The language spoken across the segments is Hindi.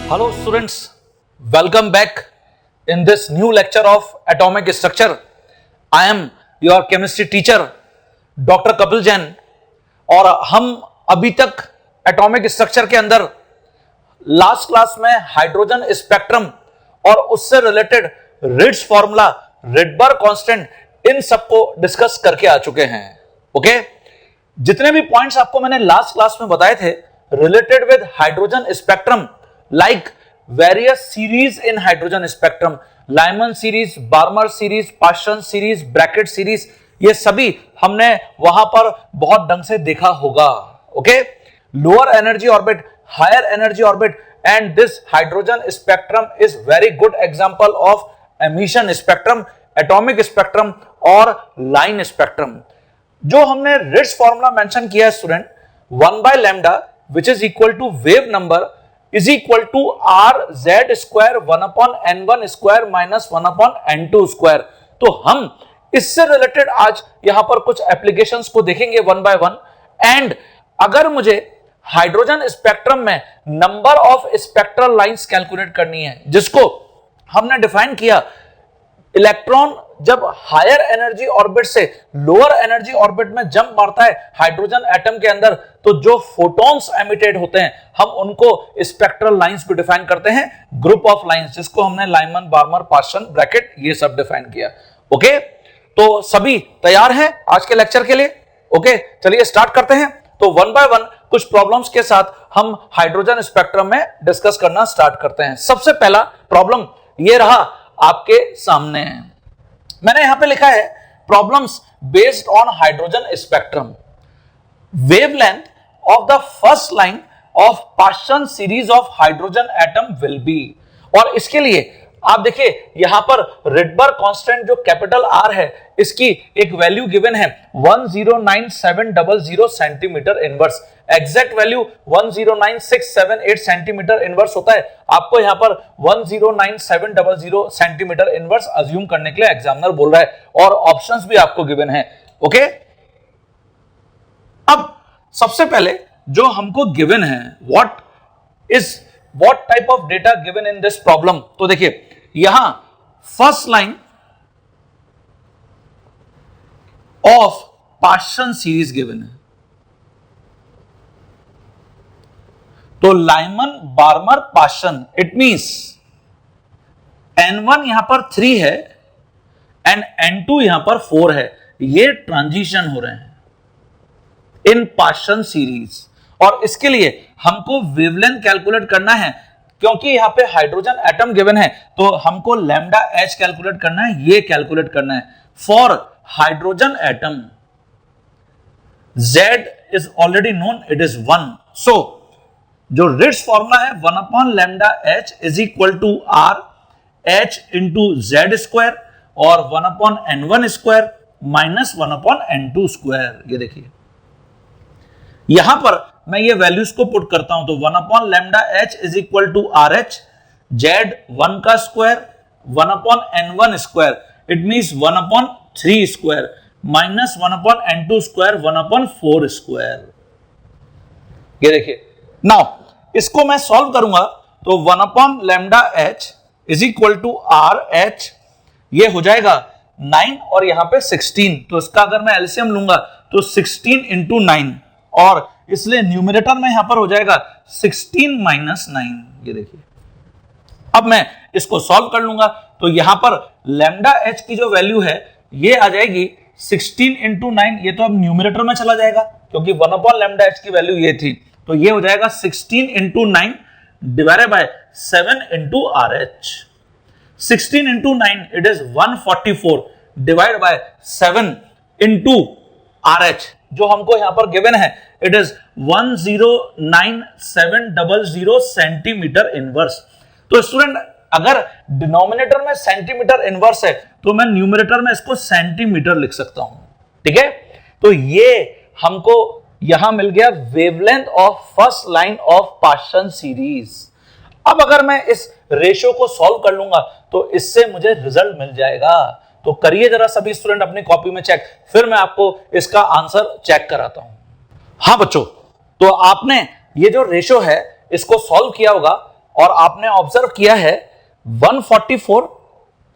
Hello students, welcome back in this new lecture of atomic structure. I am your chemistry teacher Dr. Kapil Jain और हम अभी तक एटॉमिक स्ट्रक्चर के अंदर लास्ट क्लास में हाइड्रोजन स्पेक्ट्रम और उससे related Ritz formula, Rydberg constant, इन सबको डिस्कस करके आ चुके हैं. ओके, जितने भी पॉइंट्स आपको मैंने लास्ट क्लास में बताए थे related with hydrogen spectrum, like various series in hydrogen spectrum, Lyman series, Balmer series, Paschen series, Brackett series, ये सभी हमने वहां पर बहुत ढंग से देखा होगा. Okay, lower energy orbit, higher energy orbit, and this hydrogen spectrum is very good example of emission spectrum, atomic spectrum और लाइन स्पेक्ट्रम. जो हमने रिट्ज फॉर्मूला मेंशन किया है student, 1 by lambda which is equal to wave number is equal to r z square 1 upon n1 square minus 1 upon n2 square. तो हम इससे रिलेटेड आज यहां पर कुछ एप्लीकेशंस को देखेंगे वन बाय वन. एंड अगर मुझे हाइड्रोजन स्पेक्ट्रम में number of spectral lines calculate करनी है, जिसको हमने डिफाइन किया, इलेक्ट्रॉन जब हायर एनर्जी ऑर्बिट से लोअर एनर्जी ऑर्बिट में जंप मारता है हाइड्रोजन एटम के अंदर, तो जो फोटॉन्स एमिटेड होते हैं हम उनको स्पेक्ट्रल लाइंस को डिफाइन करते हैं, ग्रुप ऑफ लाइंस, जिसको हमने लाइमन, बार्मर, पाशन, ब्रैकेट ये सब डिफाइन किया. ओके, तो सभी तैयार हैं आज के लेक्चर के लिए? ओके, चलिए स्टार्ट करते हैं. तो वन बाय वन कुछ प्रॉब्लम्स के साथ हम हाइड्रोजन स्पेक्ट्रम में डिस्कस करना स्टार्ट करते हैं. सबसे पहला प्रॉब्लम ये रहा आपके सामने. मैंने यहां पे लिखा है problems based on hydrogen spectrum. Wavelength of the first line of Paschen series of hydrogen atom will be. और इसके लिए आप देखिए यहां पर रिडबर्ग कांस्टेंट जो कैपिटल आर है, इसकी एक वैल्यू गिवन है 109700 centimetre inverse. Exact value 109678 centimetre inverse होता है. आपको यहां पर 109700 सेंटीमीटर इनवर्स अज्यूम करने के लिए एग्जामिनर बोल रहा है, और ऑप्शंस भी आपको गिवन है. ओके, अब सबसे पहले जो हमको गिवन है, what type of data given in this problem. तो देखिए यहां first line of Paschen series given है. तो Lyman, Barmer, Paschen, it means N1 यहां पर 3 है एंड N2 यहां पर 4 है. ये ट्रांजिशन हो रहे हैं इन पाशन सीरीज, और इसके लिए हमको वेवलेंथ कैलकुलेट करना है. क्योंकि यहां पे हाइड्रोजन एटम गिवन है तो हमको लैम्डा एच कैलकुलेट करना है, ये कैलकुलेट करना है. For hydrogen atom Z is already known, it is 1. So जो रिट्ज फॉर्मूला है 1 upon lambda H is equal to R H into Z square और 1 upon n1 square minus 1 upon n2 square. ये देखिए यहां पर मैं ये वैल्यूज को पुट करता हूं, तो 1 upon lambda H is equal to R H, Z 1 का square 1 upon n1 square, it means 1 upon 3 square minus 1 upon n2 square 1 upon 4 square. ये देखिए, नाउ इसको मैं सॉल्व करूंगा तो 1 upon lambda H is equal to R H, ये हो जाएगा 9 और यहां पे 16. तो इसका अगर मैं एलसीएम लूंगा तो 16 इंटू 9, और इसलिए न्यूमरेटर में यहां पर हो जाएगा 16 माइनस 9. ये देखिए, अब मैं इसको सॉल्व कर लूंगा तो यहां पर लैम्डा एच की जो वैल्यू है ये आ जाएगी 16 इंटू 9. ये तो अब न्यूमरेटर में चला जाएगा क्योंकि 1 अपॉन लैम्डा एच की वैल्यू ये थी, तो ये हो जाएगा 16 into 9 divided by 7 into R H. 16 into 9 it is 144 divide by 7 into R H, जो हमको यहां पर गिवन है इट इज 109700 सेंटीमीटर इनवर्स. तो स्टूडेंट अगर डिनोमिनेटर में सेंटीमीटर इनवर्स है तो मैं न्यूमरेटर में इसको सेंटीमीटर लिख सकता हूं. ठीक है, तो ये हमको यहां मिल गया wavelength of first line of Paschen series. अब अगर मैं इस रेशियो को सॉल्व कर लूंगा तो इससे मुझे रिजल्ट मिल जाएगा. तो करिए जरा सभी स्टूडेंट अपनी कॉपी में चेक, फिर मैं आपको इसका आंसर चेक कराता हूं. हाँ बच्चों, तो आपने ये जो रेशियो है इसको सॉल्व किया होगा. और आपने ऑब्जर्व किया है 144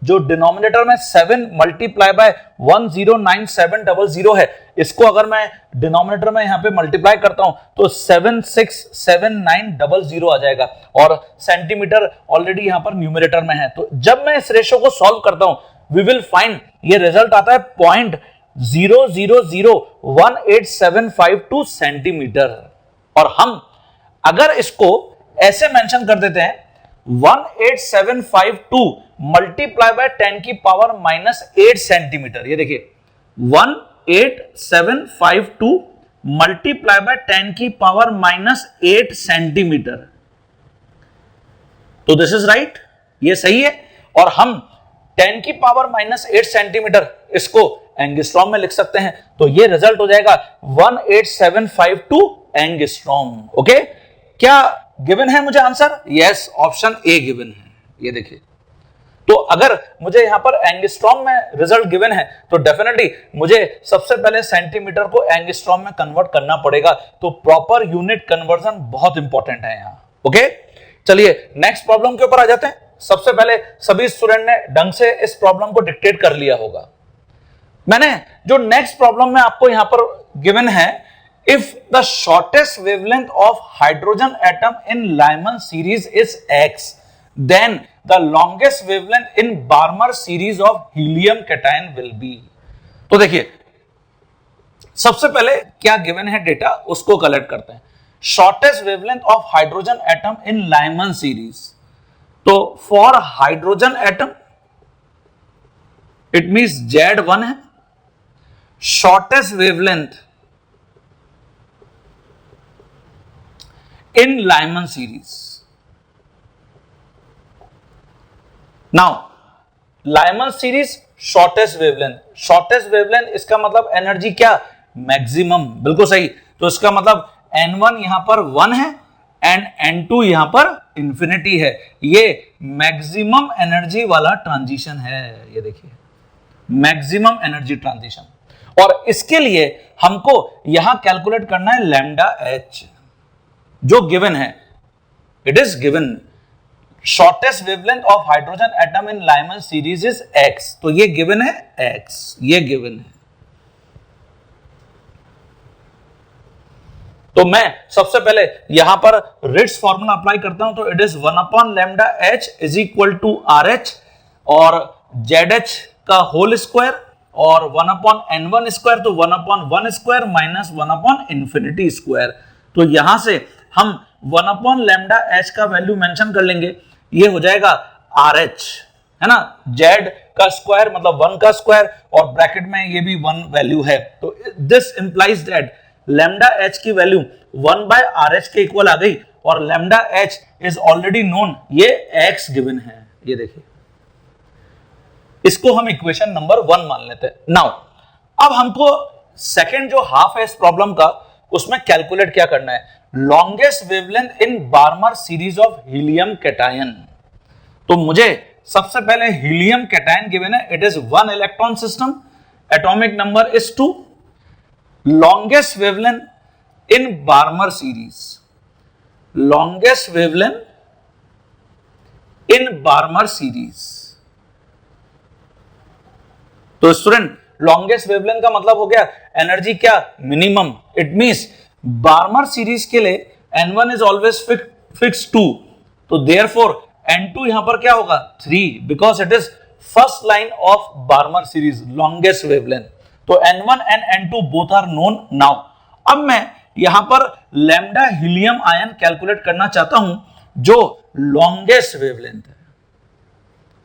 जो डिनोमिनेटर में 7 मल्टीप्लाई बाय 109700 है, इसको अगर मैं डिनोमिनेटर में यहां पे मल्टीप्लाई करता हूं तो 767900 आ जाएगा, और सेंटीमीटर ऑलरेडी यहां पर न्यूमरेटर में है। तो जब मैं इस रेशो को सॉल्व करता हूं वी विल फाइंड ये रिजल्ट आता है 0.0001875 सेंटीमीटर। और हम अगर इसको ऐसे मेंशन कर देते हैं 18752 मल्टीप्लाई बाय 10 की पावर -8 सेंटीमीटर, ये देखिए 18752 मल्टीप्लाई बाय 10 की पावर -8 सेंटीमीटर। तो दिस इज राइट, ये सही है। और हम 10 की पावर -8 सेंटीमीटर इसको एंगस्ट्रॉम में लिख सकते हैं, तो ये रिजल्ट हो जाएगा 18752 एंगस्ट्रॉम। ओके, क्या गिवन है मुझे answer? Yes, option A given है। ये देखिए, तो अगर मुझे यहां पर एंगस्ट्रॉम में रिजल्ट गिवन है तो डेफिनेटली मुझे सबसे पहले सेंटीमीटर को एंगस्ट्रॉम में कन्वर्ट करना पड़ेगा। तो प्रॉपर यूनिट कन्वर्जन बहुत इंपॉर्टेंट है यहां। ओके, चलिए नेक्स्ट प्रॉब्लम के ऊपर आ जाते हैं। सबसे पहले सभी स्टूडेंट ने ढंग से इस प्रॉब्लम को डिक्टेट कर लिया होगा। मैंने जो नेक्स्ट प्रॉब्लम में आपको यहां पर गिवन है, if the shortest wavelength of hydrogen atom in Lyman series is x, then the longest wavelength in Balmer series of helium cation will be। तो देखिए, सबसे पहले क्या गिवन है डेटा उसको कलेक्ट करते हैं। Shortest wavelength of hydrogen atom in Lyman series, तो for hydrogen atom it means Z1 है। Shortest wavelength in Lyman series। Now Lyman series shortest wavelength इसका मतलब एनर्जी क्या? मैक्सिमम, बिल्कुल सही। तो इसका मतलब N1 यहां पर 1 है एंड N2 यहां पर इंफिनिटी है। ये मैक्सिमम एनर्जी वाला ट्रांजिशन है, ये देखिए मैक्सिमम एनर्जी ट्रांजिशन। और इसके लिए हमको यहां कैलकुलेट करना है लैम्डा एच जो गिवन है। It is given shortest wavelength of hydrogen atom in Lyman series is x, तो ये गिवन है एक्स, ये गिवन है। तो मैं सबसे पहले यहां पर रिट्ज फॉर्मूला अप्लाई करता हूं, तो it is 1 lambda H is equal to R H और जेड एच का होल स्क्वायर और 1/n1 स्क्वायर, तो 1/1 स्क्वायर माइनस 1/इंफिनिटी स्क्वायर। तो यहां से हम 1 लैम्डा एच का वैल्यू मेंशन कर लेंगे, ये हो जाएगा आर एच, है ना, जेड का स्क्वायर मतलब 1 का स्क्वायर और ब्रैकेट में ये भी 1 वैल्यू है। तो this implies that lambda H की वैल्यू 1/rh के इक्वल आ गई और lambda H is already known, ये एक्स गिवन है। ये देखिए, इसको हम इक्वेशन नंबर 1 मान लेते हैं। नाउ अब हमको सेकेंड जो हाफ है इस प्रॉब्लम का, उसमें कैलकुलेट क्या करना है, longest wavelength in Balmer series of helium cation. तो मुझे सबसे पहले हीलियम कैटायन गिवन है, it is 1 electron system, atomic number is 2, longest wavelength in Balmer series, longest wavelength in Balmer series. तो स्टूडेंट लॉन्गेस्ट वेवलेंथ का मतलब हो गया एनर्जी क्या, minimum. It means Barmer series के लिए N1 इज ऑलवेज फिक्स 2, तो देयरफॉर N2 यहां पर क्या होगा 3, because it is first line of Balmer series longest wavelength. तो N1 and N2 both are known now. अब मैं यहां पर लैम्डा हीलियम आयन कैलकुलेट करना चाहता हूं जो लॉन्गेस्ट वेवलेंथ है,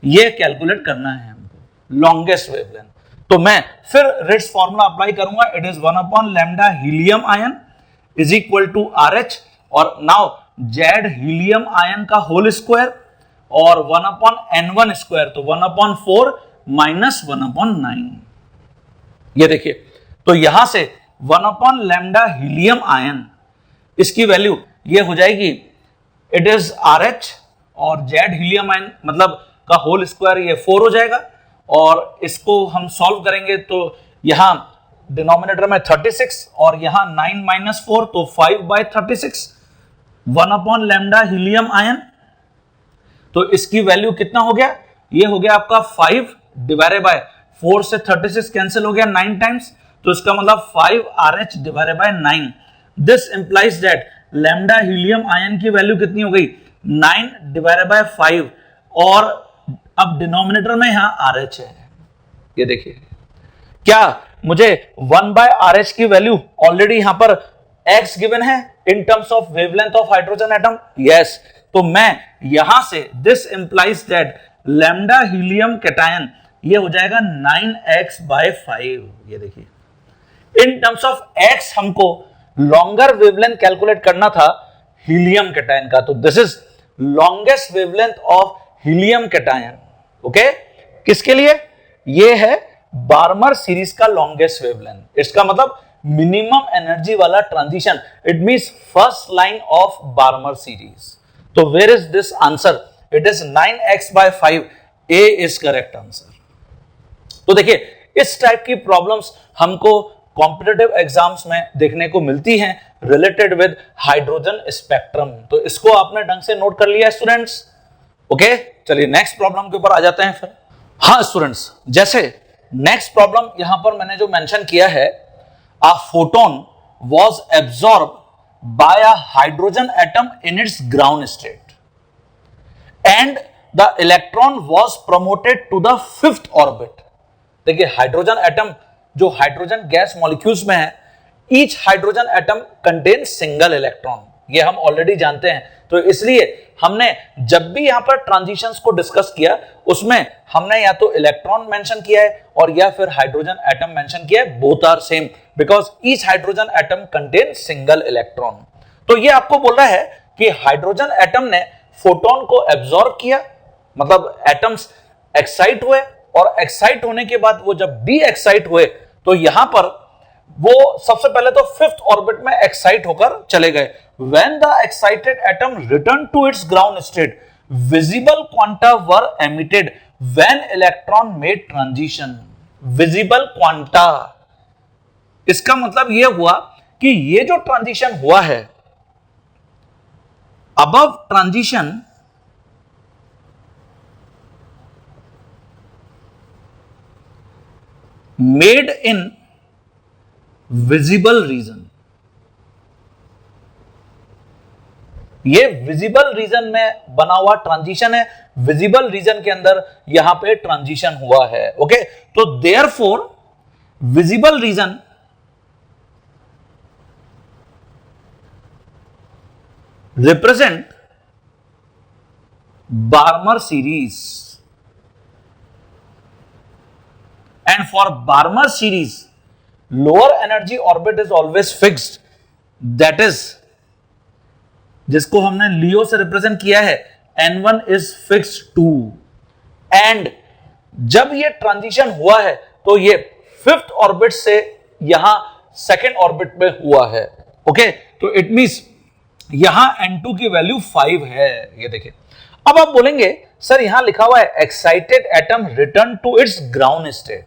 ये कैलकुलेट करना है हमको लॉन्गेस्ट वेवलेंथ। तो मैं फिर रिट्ज फॉर्मूला अप्लाई करूंगा, it is 1 lambda helium ion is equal to R H और नाउ जेड हीलियम आयन का होल स्क्वायर और 1/n1 स्क्वायर, तो 1/4 माइनस 1/9। ये देखिए, तो यहां से 1 लैम्डा हीलियम आयन इसकी वैल्यू ये हो जाएगी, इट इज आर एच और जेड हीलियम आयन मतलब का होल स्क्वायर ये 4 हो जाएगा और इसको हम सॉल्व करेंगे तो यहां डिनोमिनेटर में 36 और यहां 9 - 4 तो 5/36, 1 लैम्डा हीलियम आयन तो इसकी वैल्यू कितना हो गया, ये हो गया आपका 5 डिवाइडेड बाय 4 से 36 कैंसिल हो गया 9 टाइम्स, तो इसका मतलब 5RH divided by 9। This implies that lambda helium ion की वैल्यू कितनी हो गई 9 डिवाइडेड बाय 5, और अब डिनोमिनेटर में यहां RH है। ये देखिए क्या मुझे 1/RH की वैल्यू ऑलरेडी यहां पर x गिवन है in terms of wavelength of hydrogen atom, yes. तो मैं यहां से this implies that lambda helium cation ये हो जाएगा 9x/5। ये देखिए इन टर्म्स ऑफ x हमको लॉन्गर वेवलेंथ कैलकुलेट करना था हीलियम कैटायन का, तो this is longest wavelength of helium cation. Okay, किसके लिए, ये है बार्मर सीरीज का लॉन्गेस्ट वेवलेंथ। इसका मतलब मिनिमम एनर्जी वाला transition, it means first line of Balmer series. तो where is this answer, it is 9x/5, A is correct answer. तो देखिए इस टाइप की प्रॉब्लम्स हमको कॉम्पिटिटिव एग्जाम्स में देखने को मिलती हैं रिलेटेड विद हाइड्रोजन स्पेक्ट्रम। तो इसको आपने ढंग से नोट कर लिया स्टूडेंट्स। ओके, चलिए नेक्स्ट प्रॉब्लम के ऊपर आ जाते हैं फिर। हाँ स्टूडेंट्स, जैसे नेक्स्ट प्रॉब्लम यहां पर मैंने जो मेंशन किया है, a photon was absorbed by a hydrogen atom in its ground state and the electron was promoted to the 5th orbit। देखिए हाइड्रोजन एटम जो हाइड्रोजन गैस मॉलिक्यूल्स में है, each hydrogen atom contain single electron, ये हम ऑलरेडी जानते हैं। तो इसलिए हमने जब भी यहां पर ट्रांजिशंस को डिस्कस किया उसमें हमने या तो इलेक्ट्रॉन मेंशन किया है और या फिर हाइड्रोजन एटम मेंशन किया है, both are same because each hydrogen atom contain single electron. तो ये आपको बोल रहा है कि हाइड्रोजन एटम ने फोटोन को एब्जॉर्ब किया, मतलब एटम्स एक्साइट हुए और एक्साइट होने के बाद वो जब डी एक्साइट हुए तो यहां पर वो सबसे पहले तो 5th ऑर्बिट में एक्साइट होकर चले गए। When the excited atom returned to its ground state, visible quanta were emitted when electron made transition। Visible quanta, इसका मतलब यह हुआ कि ये जो ट्रांजिशन हुआ है, above transition made in visible region, ये विजिबल रीजन में बना हुआ ट्रांजिशन है, विजिबल रीजन के अंदर यहां पे ट्रांजिशन हुआ है। ओके, तो therefore visible region represent Barmer series and for Balmer series lower energy orbit is always fixed, that is जिसको हमने लियो से रिप्रेजेंट किया है N1 इज फिक्स्ड 2, एंड जब ये ट्रांजिशन हुआ है तो ये 5th ऑर्बिट से यहां 2nd ऑर्बिट में हुआ है। ओके, तो इट मींस यहां N2 की वैल्यू 5 है। ये देखिए, अब आप बोलेंगे सर यहां लिखा हुआ है excited atom return to its ground state.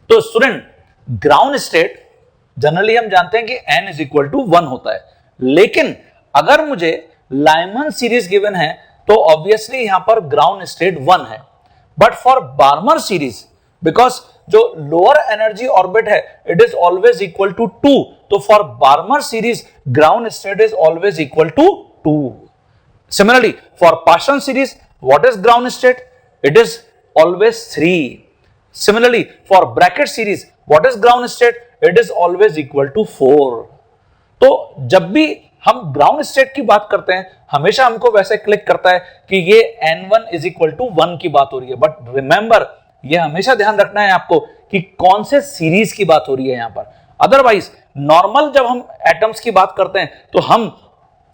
तो स्टूडेंट ग्राउंड स्टेट जनरली हम जानते हैं कि n इज इक्वल टू 1 होता है, लेकिन अगर मुझे लाइमन सीरीज गिवन है तो ऑब्वियसली यहां पर ग्राउंड स्टेट 1 है, but for Balmer series because जो लोअर एनर्जी ऑर्बिट है it is always equal to 2, तो for Balmer series ground state is always equal to 2। Similarly for Paschen series what is ground state, it is always 3। Similarly for Brackett series what is ground state, it is always equal to 4। तो जब भी हम ग्राउंड स्टेट की बात करते हैं हमेशा हमको वैसे क्लिक करता है कि ये N1 इज इक्वल टू 1 की बात हो रही है, बट रिमेंबर ये हमेशा ध्यान रखना है आपको कि कौन से सीरीज की बात हो रही है यहां पर। अदरवाइज नॉर्मल जब हम एटम्स की बात करते हैं तो हम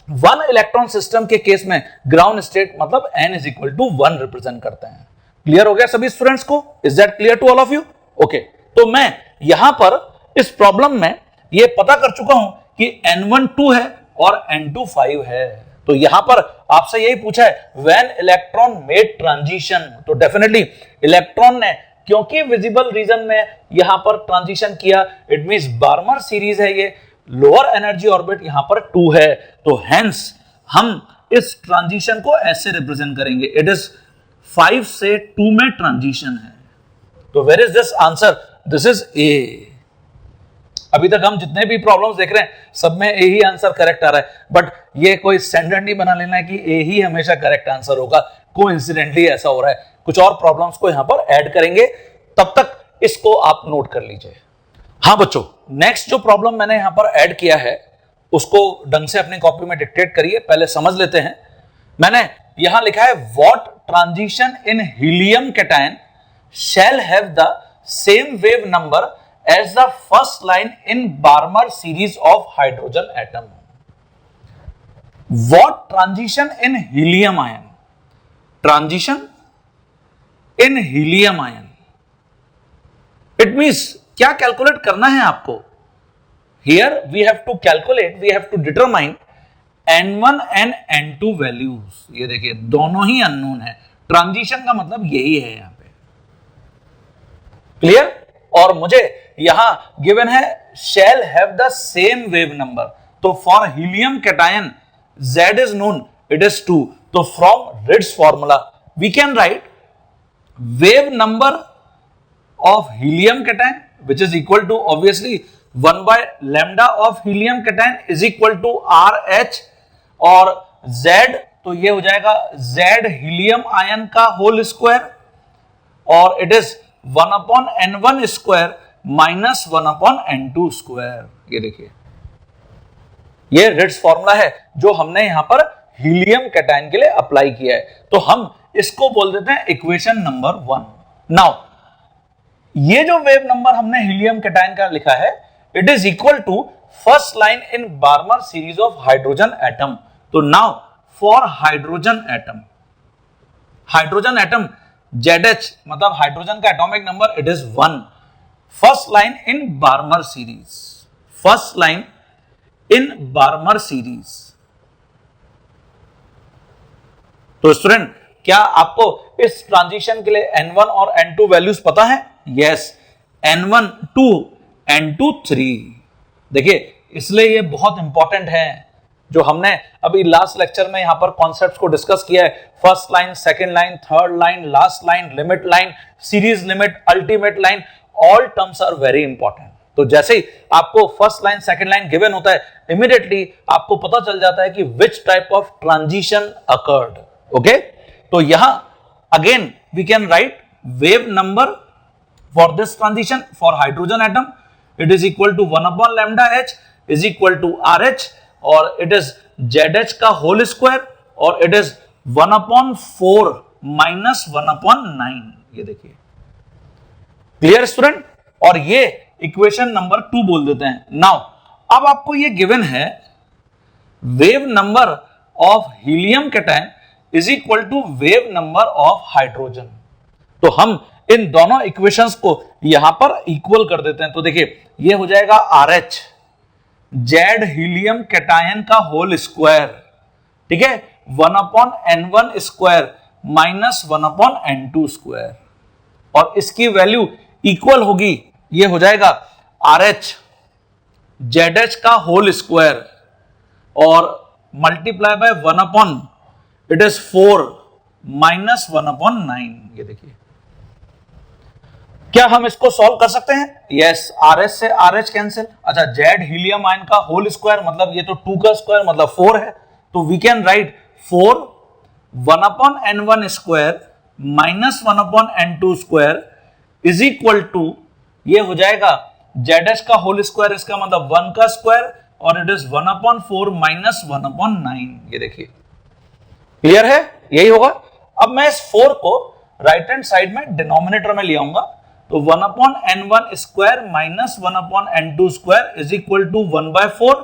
1 इलेक्ट्रॉन सिस्टम के केस में ग्राउंड स्टेट मतलब N is equal to 1 represent करते हैं। क्लियर हो गया सभी स्टूडेंट्स को? Is that clear to all of you? Okay, तो मैं यहां पर इस प्रॉब्लम में ये पता कर चुका हूं कि N1 2 है और N2 5 है। तो यहां पर आपसे यही पूछा है व्हेन इलेक्ट्रॉन मेड ट्रांजिशन, तो डेफिनेटली इलेक्ट्रॉन ने क्योंकि विजिबल रीजन में यहां पर ट्रांजिशन किया, इट मींस बार्मर सीरीज है, ये लोअर एनर्जी ऑर्बिट यहां पर 2 है, तो हेंस हम इस ट्रांजिशन को ऐसे रिप्रेजेंट करेंगे, इट इज 5 से 2 में ट्रांजिशन है। तो where is this answer? This is A. अभी तक हम जितने भी प्रॉब्लम्स देख रहे हैं सब में ए ही आंसर करेक्ट आ रहा है, बट ये कोई स्टैंडर्ड नहीं बना लेना है कि ए ही हमेशा करेक्ट आंसर होगा, कोइंसिडेंटली ऐसा हो रहा है। कुछ और प्रॉब्लम्स को यहां पर ऐड करेंगे, तब तक इसको आप नोट कर लीजिए। हाँ बच्चों, नेक्स्ट जो प्रॉब्लम मैंने यहां पर ऐड किया है उसको ढंग से अपनी कॉपी में डिक्टेट करिए, पहले समझ लेते हैं। मैंने यहां लिखा है what transition in helium cation shall have the same wave number as the first line in Balmer series of hydrogen atom. What transition in helium ion? Transition in helium ion. It means क्या कैलकुलेट करना है आपको? Here we have to calculate, we have to determine N1 and N2 values. ये देखिए दोनों ही अननोन है, ट्रांजिशन का मतलब यही है यहां पे। क्लियर? और मुझे यहां गिवन है shall have the same wave number, तो for helium cation Z is known, it is 2, तो from Ritz formula we can write wave number of helium cation which is equal to obviously 1 by lambda of helium cation is equal to RH, और Z तो ये हो जाएगा Z हीलियम आयन का होल स्क्वायर, और it is 1 upon N1 square minus 1 upon N2 square. ये देखिए ये रिट्ज फॉर्मूला है जो हमने यहां पर हीलियम कैटायन के लिए अप्लाई किया है, तो हम इसको बोल देते हैं इक्वेशन नंबर 1। नाउ ये जो वेव नंबर हमने हीलियम कैटायन का लिखा है, it is equal to first line in Balmer series of hydrogen atom. तो now for hydrogen atom ZH मतलब हाइड्रोजन का atomic number, it is 1। First line in Balmer series, first line in Balmer series. तो स्टूडेंट क्या आपको इस ट्रांजिशन के लिए N1 और N2 वैल्यूज पता है? Yes, N1 2, N2 3। देखिए इसलिए ये बहुत इंपॉर्टेंट है, जो हमने अभी लास्ट लेक्चर में यहां पर कॉन्सेप्ट्स को डिस्कस किया है। First line, second line, third line, last line, limit line, series limit, ultimate line, all terms are very important. तो जैसे ही आपको first line, second line given होता है, इमीडिएटली आपको पता चल जाता है कि which type of transition occurred. Okay, तो यहां again we can write wave number for this transition for hydrogen atom, it is equal to 1 upon lambda H is equal to RH, और इट इज ZH का होल स्क्वायर, और it is 1 upon 4 minus 1 upon 9। ये देखिए क्लियर स्टूडेंट, और ये इक्वेशन नंबर 2 बोल देते हैं। नाउ अब आपको ये गिवन है wave number of helium cation is equal to wave number of hydrogen, तो हम इन दोनों इक्वेशंस को यहां पर इक्वल कर देते हैं। तो देखिए ये हो जाएगा RH Z हीलियम कैटायन का होल स्क्वायर, ठीक है, 1 upon N1 square minus 1 upon N2 square, और इसकी वैल्यू इक्वल होगी, ये हो जाएगा RH ZH का होल स्क्वायर और multiply by 1 upon it is 4 minus 1 upon 9। ये देखिए क्या हम इसको सॉल्व कर सकते हैं? यस, RH से RH कैंसिल। अच्छा, Z हीलियम आयन का होल स्क्वायर मतलब ये तो 2 का स्क्वायर मतलब 4 है, तो we can write 4 1 upon N1 square minus 1 upon N2 square is equal to, ये हो जाएगा ZH का होल स्क्वायर, इसका मतलब 1 का स्क्वायर, और it is 1 upon 4 minus 1 upon 9। ये देखिए क्लियर है, यही होगा। अब मैं इस 4 को राइट हैंड साइड में डिनोमिनेटर में ले आऊंगा, तो 1 upon N1 square minus 1 upon N2 square is equal to 1 by 4,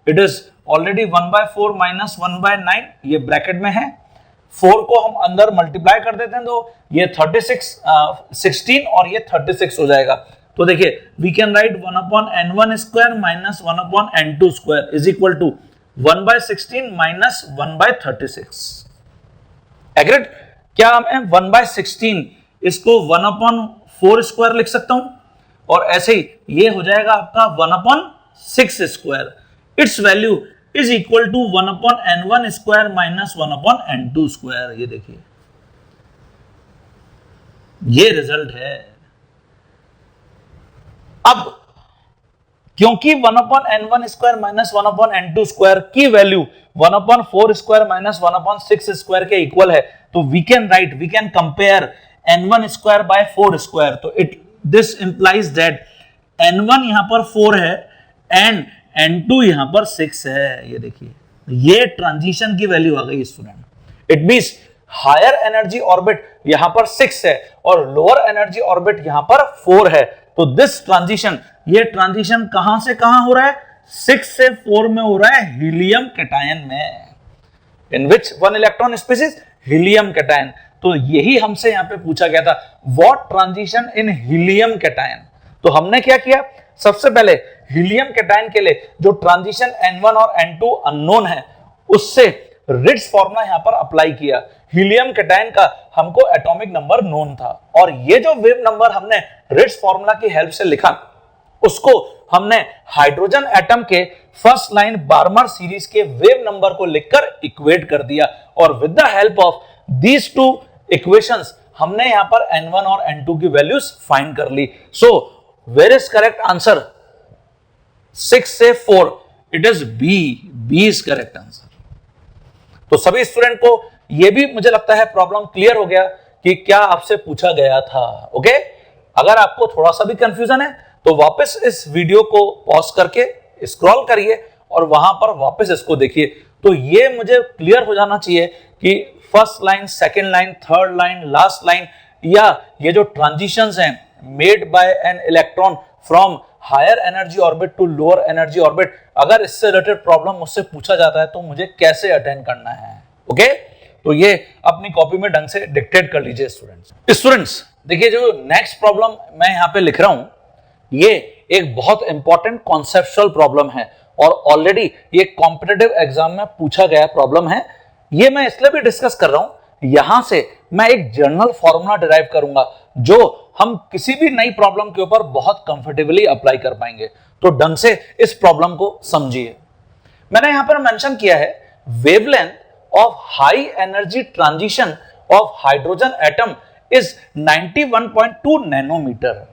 it is already 1 by 4 minus 1 by 9, ये ब्रैकेट में है। 4 को हम अंदर मल्टीप्लाई कर देते हैं तो ये 16 और ये 36 हो जाएगा। तो देखिए we can write 1 upon N1 square minus 1 upon N2 square is equal to 1 by 16 minus 1 by 36। Agreed? क्या मैं 1 बाय 16 इसको 1 अपॉन 4 स्क्वायर लिख सकता हूं, और ऐसे ही ये हो जाएगा आपका 1 upon 6 square. Its value is equal to 1/n1 square minus 1/n2 square. ये देखिए, ये रिजल्ट है। अब क्योंकि 1/n1 square minus 1/n2 square की वैल्यू 1/4 स्क्वायर माइनस 1/6 स्क्वायर के इक्वल है, तो we can compare n1 square by 4 square. तो दिस इंप्लाइज दैट n1 यहां पर 4 है एंड n2 यहां पर 6 है। ये देखिए, ये ट्रांजिशन की वैल्यू आ गई student. It means higher energy orbit यहां पर 6 है और लोअर एनर्जी ऑर्बिट यहां पर 4 है। तो दिस ट्रांजिशन, ये ट्रांजिशन कहां से कहां हो रहा है? 6 से 4 में हो रहा है हीलियम कैटायन में। In which one electron species? Helium cation. तो यही हमसे यहां पे पूछा गया था, what transition in helium cation. तो हमने क्या किया, सबसे पहले हीलियम कैटायन के लिए जो ट्रांजिशन n1 और n2 अननोन है, उससे रिट्ज फॉर्मूला यहां पर अप्लाई किया। हीलियम कैटायन का हमको एटॉमिक नंबर नोन था और ये जो वेव नंबर हमने रिट्ज फॉर्मूला की हेल्प से लिखा, उसको हमने हाइड्रोजन एटम के फर्स्ट लाइन बार्मर सीरीज के वेव नंबर को लिखकर इक्वेट कर दिया और with the help of these two equations हमने यहां पर n1 और n2 की वैल्यूज फाइंड कर ली। So where is correct answer? 6 से 4, it is B is correct answer. तो सभी स्टूडेंट को यह भी मुझे लगता है प्रॉब्लम क्लियर हो गया कि क्या आपसे पूछा गया था। ओके, अगर आपको थोड़ा सा भी कंफ्यूजन है तो वापस इस वीडियो को पॉज करके स्क्रॉल करिए और वहां पर वापस इसको देखिए। तो ये मुझे क्लियर हो जाना चाहिए कि first line, second line, third line, last line, या ये जो ट्रांजिशंस हैं made by an electron from higher energy orbit to lower energy orbit, अगर इससे रिलेटेड प्रॉब्लम मुझसे पूछा जाता है तो मुझे कैसे अटेंड करना है। ओके, तो ये अपनी कॉपी में ढंग से डिक्टेट कर लीजिए स्टूडेंट्स। देखिए, जो नेक्स्ट प्रॉब्लम मैं यहां पे लिख रहा हूं, ये एक बहुत इंपॉर्टेंट कॉन्सेप्चुअल प्रॉब्लम है और ऑलरेडी ये कॉम्पिटिटिव एग्जाम में पूछा गया प्रॉब्लम है। ये मैं इसलिए भी डिस्कस कर रहा हूं, यहां से मैं एक जनरल फॉर्मूला डिराइव करूंगा जो हम किसी भी नई प्रॉब्लम के ऊपर बहुत कंफर्टेबली अप्लाई कर पाएंगे। तो ढंग से इस प्रॉब्लम को समझिए। मैंने यहां पर मेंशन किया है, wavelength of high energy transition of hydrogen atom is 91.2 nanometre.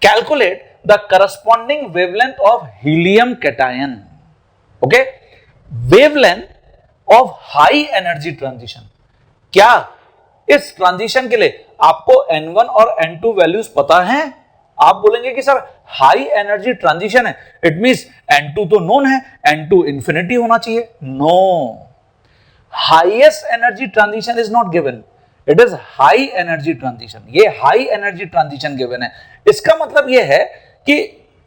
Calculate the corresponding wavelength of helium cation. Okay, wavelength of high energy transition. क्या इस ट्रांजिशन के लिए आपको n1 और n2 वैल्यूज पता हैं? आप बोलेंगे कि सर हाई एनर्जी ट्रांजिशन है, इट मींस n2 तो नोन है, n2 इंफिनिटी होना चाहिए। No, highest energy transition is not given, it is high energy transition. ये हाई एनर्जी ट्रांजिशन गिवन है। इसका मतलब यह है कि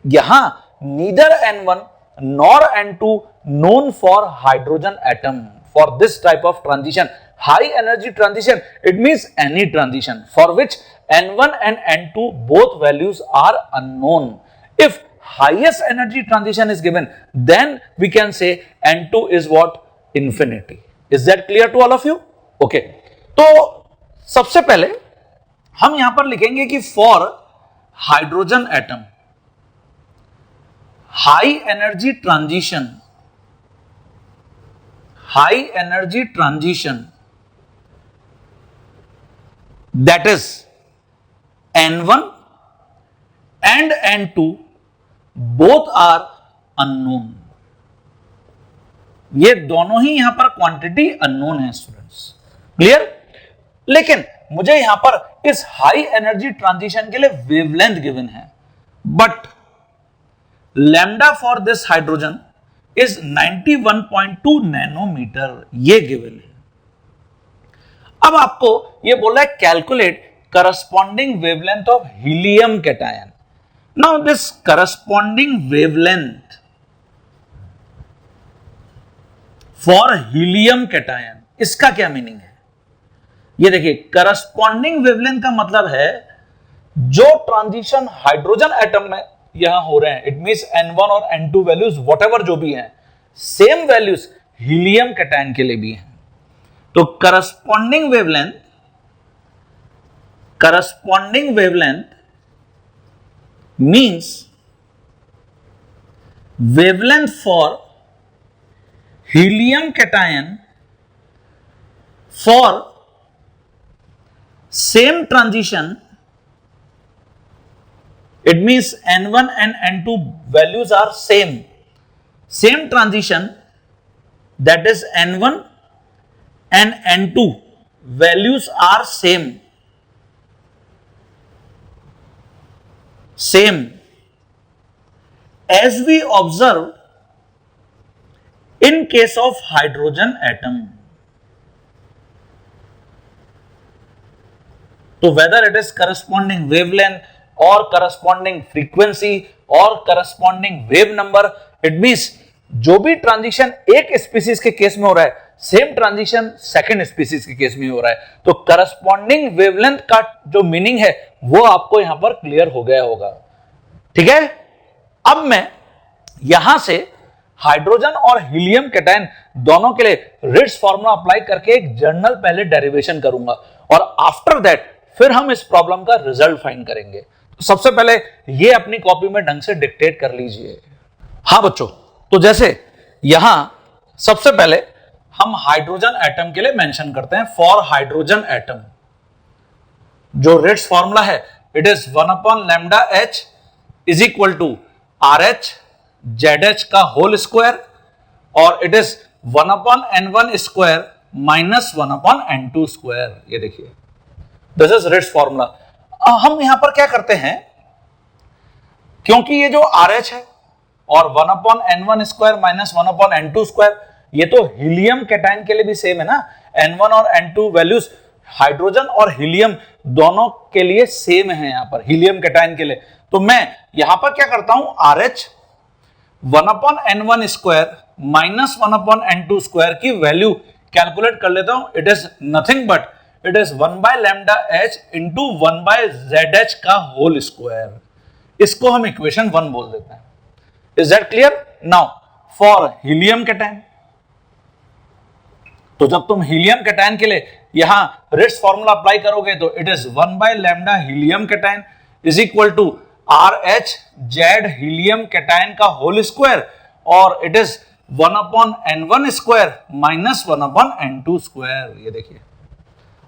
यहां neither n1 nor n2 known for hydrogen atom for this type of transition. High energy transition, it means any transition for which n1 and n2 both values are unknown. If highest energy transition is given, then we can say n2 is what? Infinity. Is that clear to all of you? Okay. तो सबसे पहले हम यहां पर लिखेंगे कि for hydrogen atom high energy transition that is n1 and n2 both are unknown। ये दोनों ही यहां पर क्वांटिटी अननोन है स्टूडेंट्स, क्लियर। लेकिन मुझे यहां पर इस हाई एनर्जी ट्रांजिशन के लिए वेवलेंथ गिवन है, but lambda for this hydrogen is 91.2 nanometre, ये गिवन है। अब आपको ये बोला है calculate corresponding wavelength of helium cation. Now this corresponding wavelength for helium cation, इसका क्या मीनिंग है? ये देखिए, corresponding wavelength का मतलब है जो ट्रांजिशन हाइड्रोजन एटम में यहां हो रहे हैं, इट मींस n1 और n2 वैल्यूज व्हाटएवर जो भी हैं, सेम वैल्यूज हीलियम कैटायन के लिए भी हैं। तो corresponding wavelength means wavelength for helium cation for same transition, it means N1 and N2 values are same transition, that is N1 and N2 values are same as we observe in case of hydrogen atom. तो whether it is corresponding wavelength or corresponding frequency or corresponding wave number, it means जो भी ट्रांजिशन एक स्पीसीज के केस में हो रहा है, सेम ट्रांजिशन सेकंड स्पीसीज के केस में हो रहा है, तो करस्पॉन्डिंग वेवलेंथ का जो मीनिंग है वो आपको यहां पर क्लियर हो गया होगा। ठीक है, अब मैं यहां से हाइड्रोजन और हीलियम कैटायन दोनों के लिए रिट्ज फॉर्मूला अप्लाई करके एक जर्नल पहले डेरिवेशन करूंगा और आफ्टर दैट फिर हम इस प्रॉब्लम का रिजल्ट फाइंड करेंगे। तो सबसे पहले ये अपनी कॉपी में ढंग से डिक्टेट कर लीजिए। हाँ बच्चों, तो जैसे यहां सबसे पहले हम हाइड्रोजन एटम के लिए मेंशन करते हैं, फॉर हाइड्रोजन एटम जो रिट्ज फॉर्मूला है it is 1/λh is equal to RH ZH का होल स्क्वायर और it is 1/N1 square minus 1/N2 square. ये देखिए दिस इज रिट्ज फॉर्मूला। हम यहां पर क्या करते हैं, क्योंकि ये जो RH है और 1/N1 square minus 1/N2 square ये तो हीलियम कैटायन के लिए भी सेम है ना, N1 और N2 वैल्यूज हाइड्रोजन और हीलियम दोनों के लिए सेम है यहां पर हीलियम कैटायन के लिए। तो मैं यहां पर क्या करता हूं, RH 1/N1 square minus 1/N2 square की वैल्यू कैलकुलेट कर लेता हूं। It is nothing but it is 1/λh into 1/ZH का होल स्क्वायर। इसको हम इक्वेशन 1 बोल देते हैं। Is that clear? Now for helium cation, तो जब तुम हीलियम कैटायन के लिए यहां रिट्ज फॉर्मूला अप्लाई करोगे तो it is 1/λ helium cation is equal to RH Z helium cation का होल स्क्वायर और it is 1/N1 square minus 1/N2 square. ये देखिए,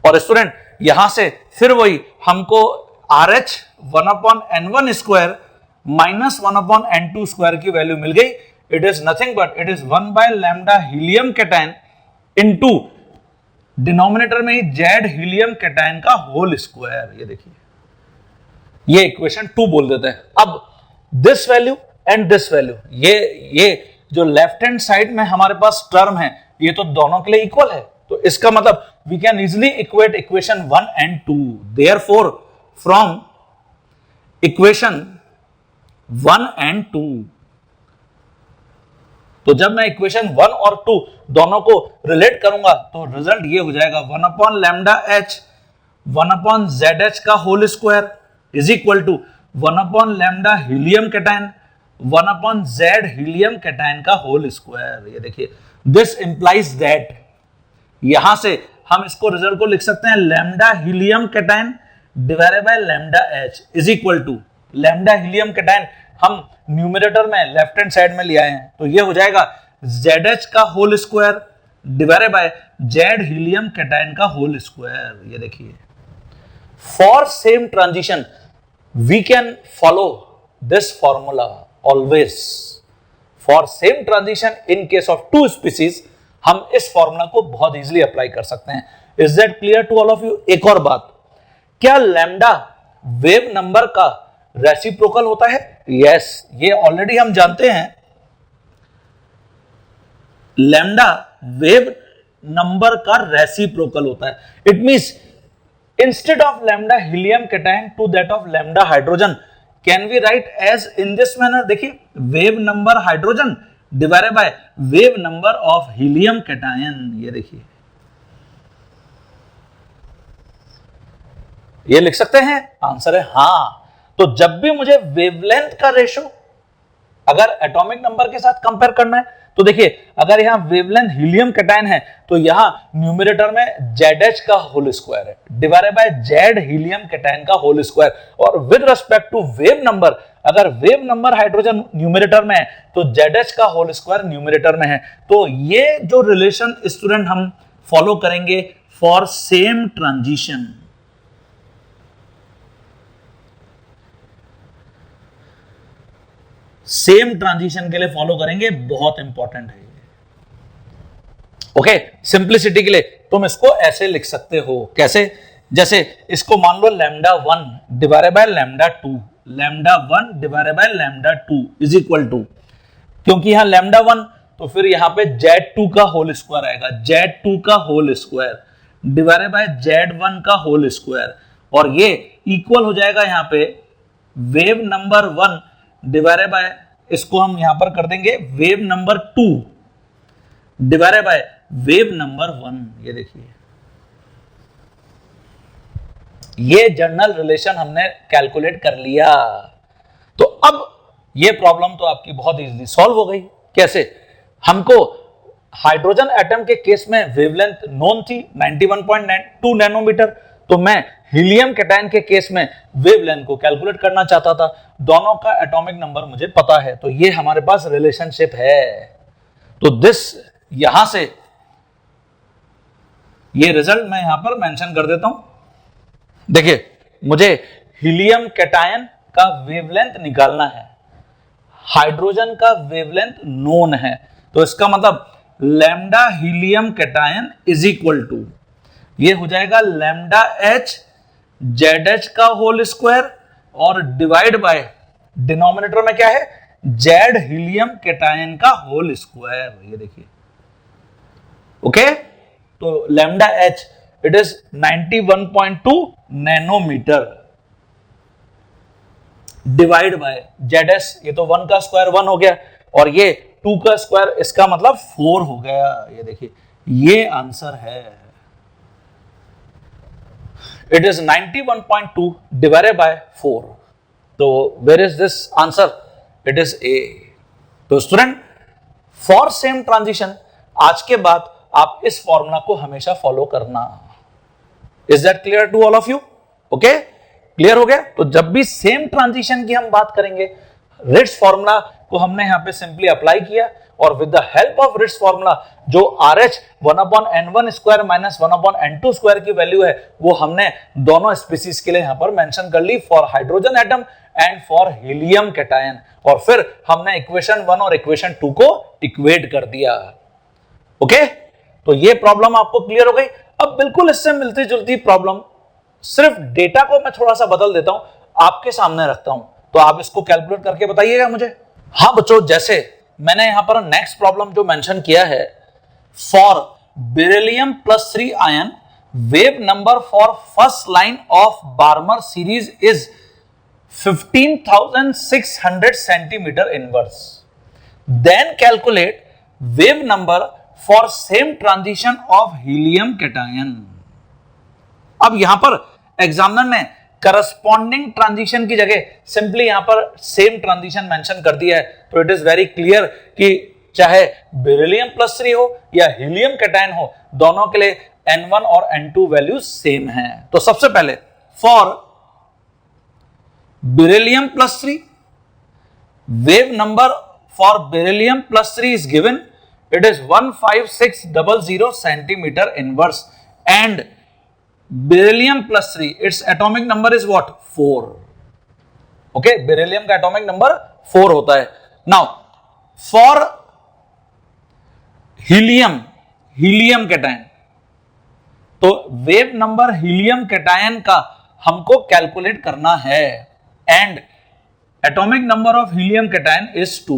और स्टूडेंट यहां से फिर वही हमको RH 1/N1 square minus 1/N2 square की वैल्यू मिल गई। It is nothing but it is 1/λ helium cation into denominator में ही Z हीलियम कैटायन का होल स्क्वायर। ये देखिए, ये इक्वेशन 2 बोल देते हैं। अब this value and this value, ये जो लेफ्ट हैंड साइड में हमारे पास टर्म है ये तो दोनों के लिए इक्वल है, तो इसका मतलब we can easily equate equation 1 and 2। Therefore from equation 1 and 2, तो जब मैं इक्वेशन 1 और 2 दोनों को रिलेट करूंगा तो रिजल्ट ये हो जाएगा 1/λh 1/ZH का whole square is equal to 1/λ helium cation 1/Z helium cation का होल स्क्वायर। ये देखिए, दिस इंप्लाइज दैट, यहां से हम इसको रिजल्ट को लिख सकते हैं lambda helium cation divided by lambda H is equal to lambda helium cation हम न्यूमरेटर में लेफ्ट हैंड साइड में ले आए हैं, तो ये हो जाएगा ZH का whole square divided by Z helium cation का होल स्क्वायर। ये देखिए, for same transition we can follow this formula always. For same transition in case of 2 species हम इस फॉर्मूला को बहुत इजीली अप्लाई कर सकते हैं। Is that clear to all of you? एक और बात, क्या लैम्डा वेव नंबर का रेसिप्रोकल होता है? यस, ये ऑलरेडी हम जानते हैं। लैम्डा वेव नंबर का रेसिप्रोकल होता है। It means instead of lambda helium cation to that of lambda hydrogen can we write as in this manner. देखिए, wave number hydrogen divided by wave number of helium cation. ये देखिए, ये लिख सकते हैं? आंसर है हाँ। तो जब भी मुझे वेवलेंथ का रेशो अगर एटॉमिक नंबर के साथ कंपेयर करना है तो देखिए, अगर यहां वेवलेंथ हीलियम कैटायन है तो यहां न्यूमरेटर में ZH का होल स्क्वायर है divided by Z helium cation का होल स्क्वायर, और with respect to wave number अगर वेव नंबर हाइड्रोजन न्यूमरेटर में है तो ZH का होल स्क्वायर न्यूमरेटर में है। तो ये जो रिलेशन स्टूडेंट हम फॉलो करेंगे for same transition, same transition के लिए फॉलो करेंगे, बहुत इंपॉर्टेंट है। ओके, सिंप्लिसिटी के लिए तुम इसको ऐसे लिख सकते हो, कैसे? जैसे इसको मान लो lambda 1 divided by lambda 2, lambda 1 divided by lambda 2 is equal to, क्योंकि यहां लैम्डा 1 तो फिर यहां पे Z2 का होल स्क्वायर आएगा, Z2 का whole square divided bye Z1 का होल स्क्वायर, और ये इक्वल हो जाएगा यहां पे वेव नंबर 1 डिवाइडेड बाय, इसको हम यहां पर कर देंगे wave number 2 divided by wave number 1। ये देखिए, ये जनरल रिलेशन हमने कैलकुलेट कर लिया। तो अब ये प्रॉब्लम तो आपकी बहुत इजीली सॉल्व हो गई। कैसे? हमको हाइड्रोजन एटम के केस में वेवलेंथ नोन थी 91.2 नैनोमीटर, तो मैं हीलियम कैटायन के केस में वेवलेंथ को कैलकुलेट करना चाहता था। दोनों का एटॉमिक नंबर मुझे पता है, तो ये हमारे पास रिलेशनशिप है। तो दिस, यहां से ये रिजल्ट मैं यहां पर मेंशन कर देता हूं। देखिए, मुझे हीलियम कैटायन का वेवलेंथ निकालना है, हाइड्रोजन का वेवलेंथ नोन है, तो इसका मतलब lambda helium cation is equal to, ये हो जाएगा लैम्डा H ZH का होल स्क्वायर और डिवाइड बाय डिनोमिनेटर में क्या है, Z हीलियम कैटायन का होल स्क्वायर। ये देखिए, ओके, तो lambda H it is 91.2 nanometre divide by ZS, ये तो 1 का स्क्वायर 1 हो गया, और ये 2 का स्क्वायर, इसका मतलब 4 हो गया। ये देखिए, ये आंसर है, इट इज 91.2 डिवाइडेड बाय 4। तो where is this answer? It is A. तो स्टूडेंट, फॉर सेम ट्रांजिशन आज के बाद आप इस फॉर्मूला को हमेशा फॉलो करना। Is that clear to all of you? Okay, clear हो गया? तो जब भी सेम ट्रांजिशन की हम बात करेंगे, रिट्ज फॉर्मूला को हमने यहां पे सिंपली अप्लाई किया, और with the help of Ritz formula जो RH 1/n1 square minus 1/n2 square की वैल्यू है, वो हमने दोनों स्पीसीज के लिए यहां पर मेंशन कर ली, for hydrogen atom and for helium cation, और फिर हमने इक्वेशन 1 और इक्वेशन 2 को इक्वेट कर दिया। ओके, तो ये प्रॉब्लम आपको क्लियर हो गई। अब बिल्कुल इससे मिलती जुलती प्रॉब्लम, सिर्फ डेटा को मैं थोड़ा सा बदल देता हूं, आपके सामने रखता हूं, तो आप इसको कैलकुलेट करके बताइएगा मुझे। हाँ बच्चों, जैसे मैंने यहां पर नेक्स्ट प्रॉब्लम जो मेंशन किया है, for beryllium +3 ion wave number for first line of Balmer series is 15,600 centimetre inverse, then calculate wave number for same transition of helium cation. अब यहां पर एग्जामिनर ने करस्पॉन्डिंग ट्रांजिशन की जगह सिंपली यहां पर सेम ट्रांजिशन मेंशन कर दिया है, तो इट इज वेरी क्लियर कि चाहे बेरिलियम +3 हो या हीलियम कैटायन हो, दोनों के लिए N1 और N2 वैल्यूज सेम हैं। तो सबसे पहले for beryllium +3, wave number for beryllium +3 is given, it is 15600 centimeter inverse, and beryllium +3 its atomic number is what? 4. okay, beryllium का atomic number 4 होता है। now for helium cation, तो वेव नंबर हीलियम कैटायन का हमको कैलकुलेट करना है, and atomic number of helium cation is 2।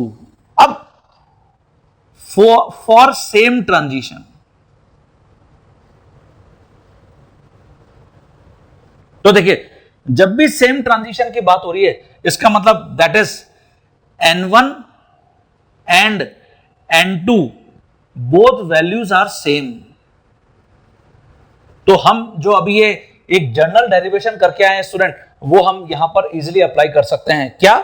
अब फॉर सेम ट्रांजिशन, तो देखिए, जब भी सेम ट्रांजिशन की बात हो रही है, इसका मतलब that is N1 and N2 both values are same. तो हम जो अभी ये एक जनरल डेरिवेशन करके आए हैं स्टूडेंट, वो हम यहां पर इजीली अप्लाई कर सकते हैं। क्या?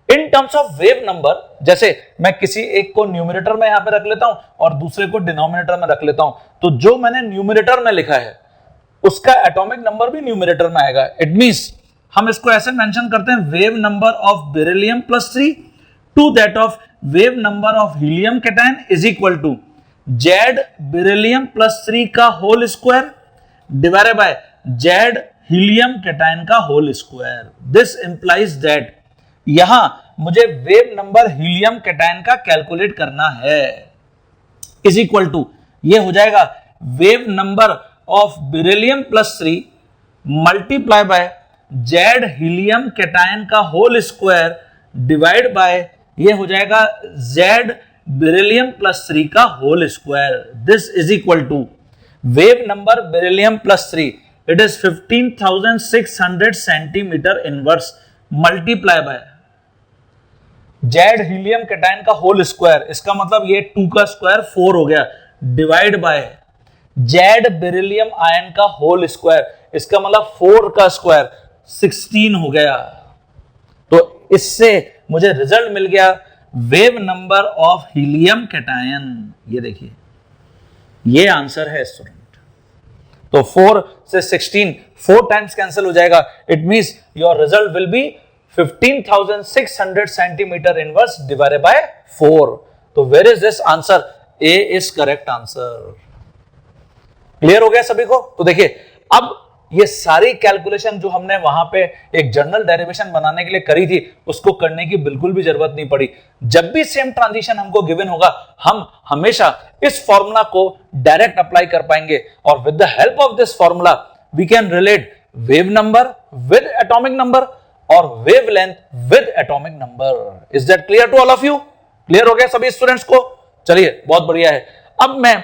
In terms of wave number, जैसे मैं किसी एक को न्यूमरेटर में यहां पे रख लेता हूं और दूसरे को डिनोमिनेटर में रख लेता हूं, तो जो मैंने न्यूमरेटर में लिखा है उसका एटॉमिक नंबर भी न्यूमरेटर में आएगा। इट मींस हम इसको ऐसे मेंशन करते हैं, wave number of beryllium +3 to that of wave number of helium cation is equal to Z beryllium +3 का whole square divided by Z helium cation का whole square. This implies that यहां मुझे वेव नंबर हीलियम कैटायन का कैलकुलेट करना है, इज इक्वल टू ये हो जाएगा wave number of beryllium +3 multiply by Z helium cation का होल स्क्वायर डिवाइड बाय ये हो जाएगा जेड बेरिलियम +3 का whole square. This is equal to wave number beryllium +3 it is 15,600 centimetre inverse multiply by Z helium cation का होल स्क्वायर, इसका मतलब ये 2 का स्क्वायर 4 हो गया, divide by Z beryllium ion का होल स्क्वायर, इसका मतलब 4 का स्क्वायर 16 हो गया। तो इससे मुझे रिजल्ट मिल गया wave number of helium cation. ये देखिए ये आंसर है स्टूडेंट। तो 4 से 16 4 टाइम्स कैंसिल हो जाएगा, it means your result will be 15,600 centimetre inverse divided by 4। तो where is this answer? A is correct answer. Clear हो गया सभी को? तो देखिए अब ये सारी कैलकुलेशन जो हमने वहां पे एक जनरल डेरिवेशन बनाने के लिए करी थी, उसको करने की बिल्कुल भी जरूरत नहीं पड़ी। जब भी सेम ट्रांजिशन हमको गिवन होगा, हम हमेशा इस फॉर्मूला को डायरेक्ट अप्लाई कर पाएंगे और with the help of this formula we can relate wave number with atomic number और wavelength with atomic number. Is that clear to all of you? Clear हो गया सभी स्टूडेंट्स को? चलिए बहुत बढ़िया है। अब मैं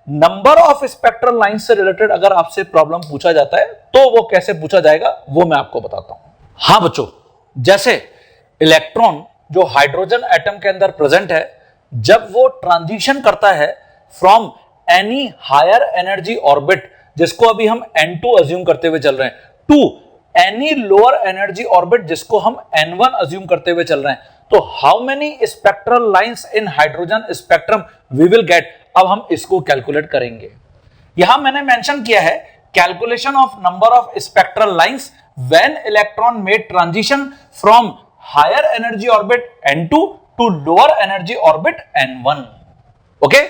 नंबर ऑफ स्पेक्ट्रल लाइन से रिलेटेड अगर आपसे प्रॉब्लम पूछा जाता है तो वो कैसे पूछा जाएगा वो मैं आपको बताता हूं। हां बच्चों, जैसे इलेक्ट्रॉन जो हाइड्रोजन एटम के अंदर प्रेजेंट है, जब वो ट्रांजिशन करता है from any higher energy orbit, जिसको अभी हम N2 अज्यूम करते हुए चल रहे हैं, to any lower energy orbit जिसको हम N1 अज्यूम करते हुए चल रहे हैं, तो how many spectral lines in hydrogen spectrum we will get. अब हम इसको कैलकुलेट करेंगे। यहां मैंने मेंशन किया है calculation of number of spectral lines when electron made transition from higher energy orbit N2 to lower energy orbit N1। Okay,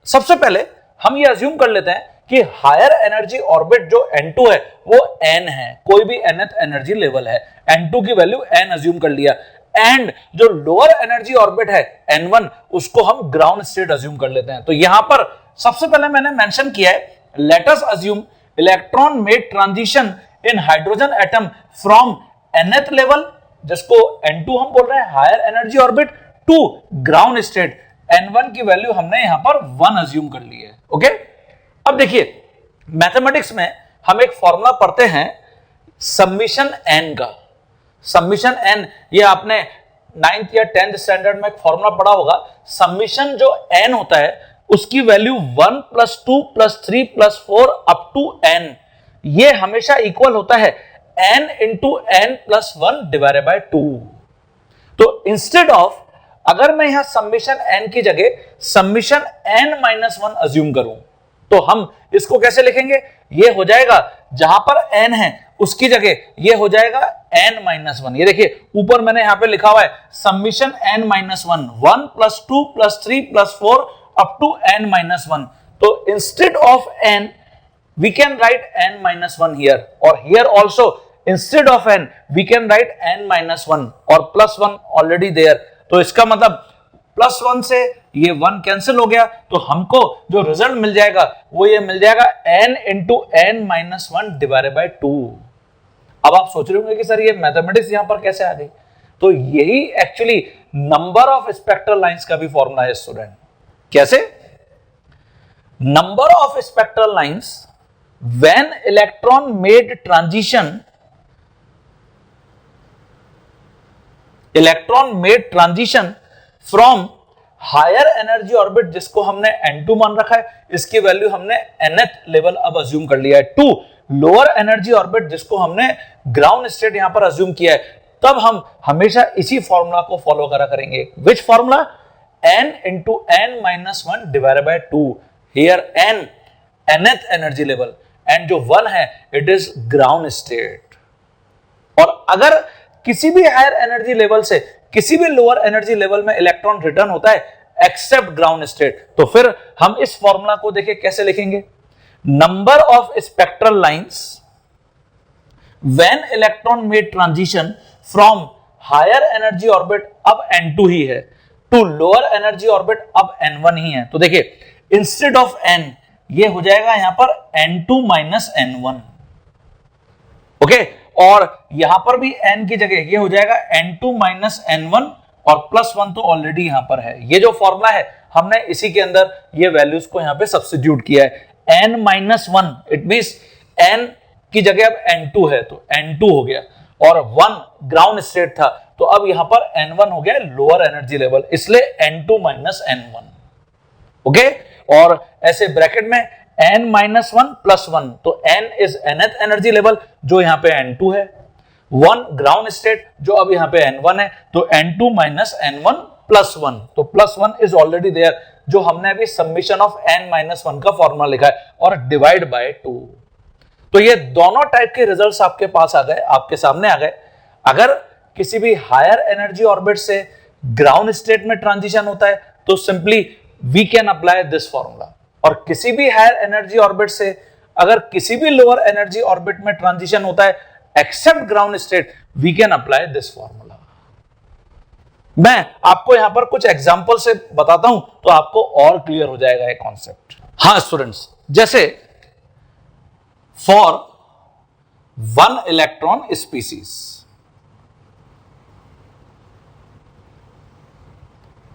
सबसे पहले हम ये अज्यूम कर लेते हैं कि हायर एनर्जी ऑर्बिट जो N2 है वो N है, कोई भी nth एनर्जी लेवल है, N2 की वैल्यू N अज्यूम कर लिया, एंड जो लोअर एनर्जी ऑर्बिट है N1 उसको हम ग्राउंड स्टेट अज्यूम कर लेते हैं। तो यहां पर सबसे पहले मैंने मेंशन किया है let us assume electron made transition in hydrogen atom from nth level जिसको N2 हम बोल रहे हैं higher energy orbit to ground state, N1 की वैल्यू हमने यहां पर 1 अज्यूम कर ली है। ओके, अब देखिए मैथमेटिक्स में हम एक फॉर्मूला पढ़ते हैं समीशन n का। समीशन n ये आपने 9th या 10th स्टैंडर्ड में एक फॉर्मूला पढ़ा होगा। समीशन जो n होता है उसकी वैल्यू 1 + 2 + 3 + 4 अप टू n, ये हमेशा इक्वल होता है n × n + 1 डिवाइडेड बाय 2। तो इंस्टेड ऑफ अगर मैं यहां समीशन n की जगह समीशन n - 1 अज्यूम करूं तो हम इसको कैसे लिखेंगे? ये हो जाएगा जहां पर n है उसकी जगह ये हो जाएगा n - 1। ये देखिए ऊपर मैंने यहां पे लिखा हुआ है summation n - 1 1 + 2 + 3 + 4 up to n - 1। तो instead of n we can write n - 1 here, or here also instead of n we can write n - 1 और +1 already there। तो इसका मतलब +1 से ये 1 कैंसिल हो गया, तो हमको जो रिजल्ट मिल जाएगा वो ये मिल जाएगा n × n - 1 डिवाइडेड बाय 2। अब आप सोच रहे होंगे कि सर ये मैथमेटिक्स यहां पर कैसे आ गई? तो यही actually number of spectral lines का भी फॉर्मूला है स्टूडेंट। कैसे? Number of spectral lines when electron made transition from higher energy orbit जिसको हमने N2 मान रखा है, इसकी वैल्यू हमने nth लेवल अब अज्यूम कर लिया है, टू लोअर एनर्जी ऑर्बिट जिसको हमने ग्राउंड स्टेट यहां पर अज्यूम किया है, तब हम हमेशा इसी फॉर्मूला को फॉलो करा करेंगे। Which formula? n × n - 1 divided bye 2। Here n nth energy level and जो 1 है इट इज ग्राउंड स्टेट। और अगर किसी भी हायर एनर्जी लेवल से किसी भी लोअर एनर्जी लेवल में इलेक्ट्रॉन रिटर्न होता है एक्सेप्ट ग्राउंड स्टेट, तो फिर हम इस फॉर्मूला को देखिए कैसे लिखेंगे। Number of spectral lines when electron made transition from higher energy orbit, अब n2 ही है, टू लोअर एनर्जी ऑर्बिट, अब n1 ही है। तो देखिए इंस्टेड ऑफ n ये हो जाएगा यहां पर n2 माइनस n1, ओके, और यहां पर भी n की जगह ये हो जाएगा n2 माइनस n1 और प्लस 1 तो ऑलरेडी यहां पर है। ये जो फॉर्मूला है हमने इसी के अंदर ये वैल्यूज को यहां पे सब्स्टिट्यूट किया है। n minus 1 it means n की जगह अब n2 है तो n2 हो गया, और 1 ग्राउंड स्टेट था तो अब यहां पर n1 हो गया लोअर एनर्जी लेवल, इसलिए n2 माइनस n1, ओके। और ऐसे ब्रैकेट में n माइनस 1 प्लस 1, तो n is nth energy level जो यहां पे n2 है, 1 ग्राउंड स्टेट जो अब यहां पे n1 है, तो n2 माइनस n1 प्लस 1, तो प्लस 1 इज ऑलरेडी देयर जो हमने अभी समेशन ऑफ n माइनस 1 का फॉर्मूला लिखा है, और डिवाइड बाय 2। तो ये दोनों टाइप के रिजल्ट्स आपके पास आ गए, आपके सामने आ गए। अगर किसी भी हायर एनर्जी ऑर्बिट से ग्राउंड स्टेट में ट्रांजिशन होता है तो simply we can apply this formula, और किसी भी हायर एनर्जी ऑर्बिट से अगर किसी भी लोअर एनर्जी ऑर्बिट में ट्रांजिशन होता है except ground state, we can apply this formula. मैं आपको यहां पर कुछ एग्जांपल से बताता हूं तो आपको और क्लियर हो जाएगा ये कॉन्सेप्ट। हाँ स्टूडेंट्स, जैसे for 1 electron species,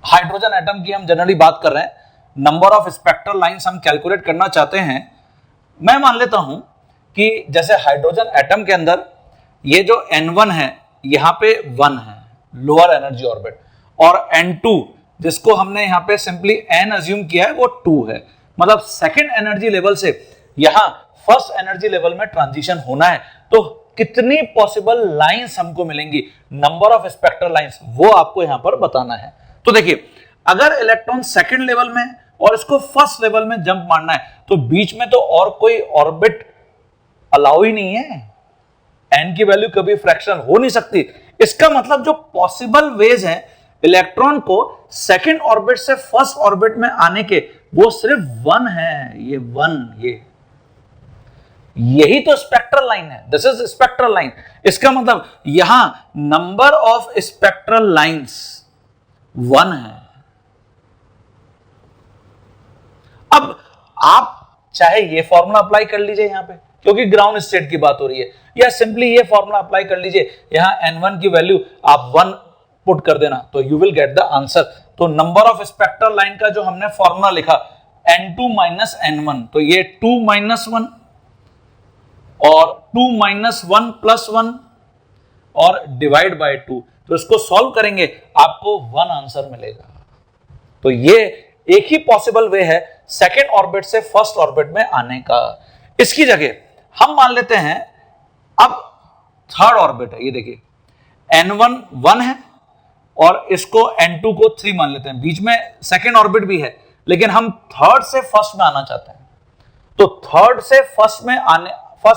hydrogen atom की हम जनरली बात कर रहे हैं, नंबर ऑफ स्पेक्ट्रल लाइंस हम कैलकुलेट करना चाहते हैं। मैं मान लेता हूं कि जैसे हाइड्रोजन एटम के अंदर ये जो n1 है यहां पे 1 है लोअर एनर्जी ऑर्बिट, और n2 जिसको हमने यहां पे सिंपली n अज्यूम किया है वो 2 है, मतलब सेकंड एनर्जी लेवल से यहां फर्स्ट एनर्जी लेवल में ट्रांजिशन होना है, तो कितनी पॉसिबल लाइंस हमको मिलेंगी, नंबर ऑफ स्पेक्ट्रल लाइंस, वो आपको यहां पर बताना है। तो देखिए अगर इलेक्ट्रॉन सेकंड लेवल में और इसको फर्स्ट लेवल में जंप मारना है तो बीच में तो और कोई ऑर्बिट अलाउ ही नहीं है, n की वैल्यू कभी फ्रैक्शनल हो नहीं सकती। इसका मतलब जो पॉसिबल वेज है इलेक्ट्रॉन को सेकंड ऑर्बिट से फर्स्ट ऑर्बिट में आने के, वो सिर्फ 1 है, ये 1, यही तो स्पेक्ट्रल लाइन है, दिस इज स्पेक्ट्रल लाइन। इसका मतलब यहां नंबर ऑफ स्पेक्ट्रल लाइंस 1 है। अब आप चाहे ये फॉर्मूला अप्लाई कर लीजिए यहां पे क्योंकि ग्राउंड स्टेट की बात हो रही है, या सिंपली ये फॉर्मूला अप्लाई कर लीजिए, यहां n1 की वैल्यू आप 1 पुट कर देना तो you will get the answer. तो नंबर ऑफ स्पेक्ट्रल लाइन का जो हमने फॉर्मूला लिखा n2 माइनस n1, तो ये 2 माइनस 1 और 2 माइनस 1 प्लस 1 और डिवाइड बाय 2, तो इसको सॉल्व करेंगे आपको 1 आंसर मिलेगा। तो ये एक ही पॉसिबल वे है सेकेंड ऑर्बिट से फर्स्ट ऑर्बिट में आने का। इसकी जगह हम मान लेते हैं अब थर्ड ऑर्बिट है, ये देखिए n1 1 है और इसको n2 को 3 मान लेते हैं, बीच में सेकेंड ऑर्बिट भी है, लेकिन हम थर्ड से फर्स्ट में आना चाहते हैं। तो थर्ड से फर्स्ट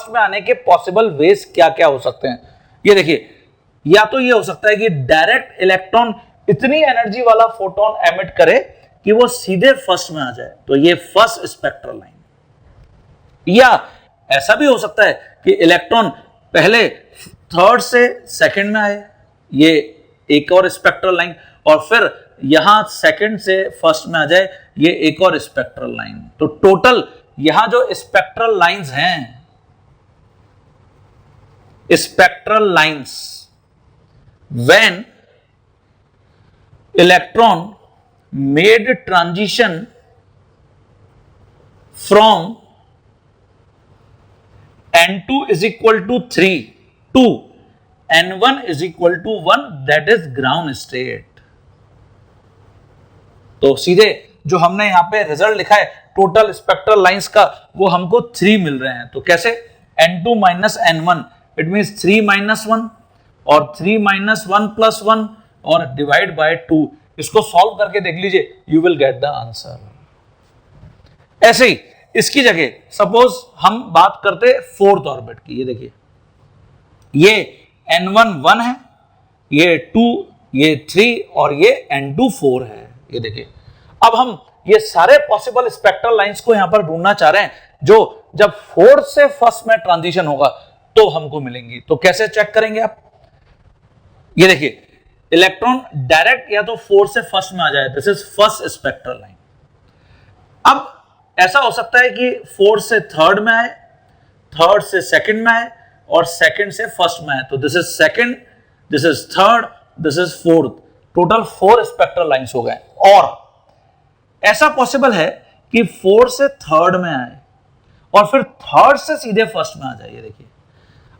में आने के पॉसिबल वेज क्या क्या हो सकते हैं, ये देखिए, या तो ये हो सकता है कि डायरेक्ट इलेक्ट्रॉन इतनी एनर्जी वाला फोटोन एमिट करे कि वो सीधे फर्स्ट में आ जाए, तो ये फर्स्ट स्पेक्ट्रल लाइन। या ऐसा भी हो सकता है कि इलेक्ट्रॉन पहले थर्ड से सेकंड में आए, ये एक और स्पेक्ट्रल लाइन, और फिर यहां सेकंड से फर्स्ट में आ जाए, ये एक और स्पेक्ट्रल लाइन। तो टोटल यहां जो स्पेक्ट्रल लाइंस हैं, spectral lines when electron made transition from n2 is equal to 3 to n1 is equal to 1, that is ground state। तो सीधे जो हमने यहां पे रिजल्ट लिखा है टोटल स्पेक्ट्रल लाइंस का, वो हमको 3 मिल रहे हैं। तो कैसे, n2 minus n1 it means 3 minus 1 और 3 माइनस 1 प्लस 1 और डिवाइड बाय 2। इसको सॉल्व करके देख लीजिए, you will get the answer. ऐसे ही इसकी जगह सपोज हम बात करते फोर्थ ऑर्बिट की, ये देखिए, ये N1 1 है, ये 2, ये 3 और ये N2 4 है। ये देखिए, अब हम ये सारे पॉसिबल स्पेक्ट्रल लाइंस को यहां पर ढूंढना चाह रहे हैं जो जब फोर्थ से फर्स्ट में ट्रांजिशन होगा तो हमको मिलेंगी। तो कैसे चेक करेंगे आप? ये देखिए, इलेक्ट्रॉन डायरेक्ट या तो फोर्थ से फर्स्ट में आ जाए, this is first spectral line. अब ऐसा हो सकता है कि फोर्थ से थर्ड में आए, थर्ड से सेकंड में आए और सेकंड से फर्स्ट में आए। तो this is second, this is third, this is fourth, total 4 spectral lines हो गए। और ऐसा पॉसिबल है कि फोर्थ से थर्ड में आए और फिर थर्ड से सीधे फर्स्ट में आ जाए। ये देखिए,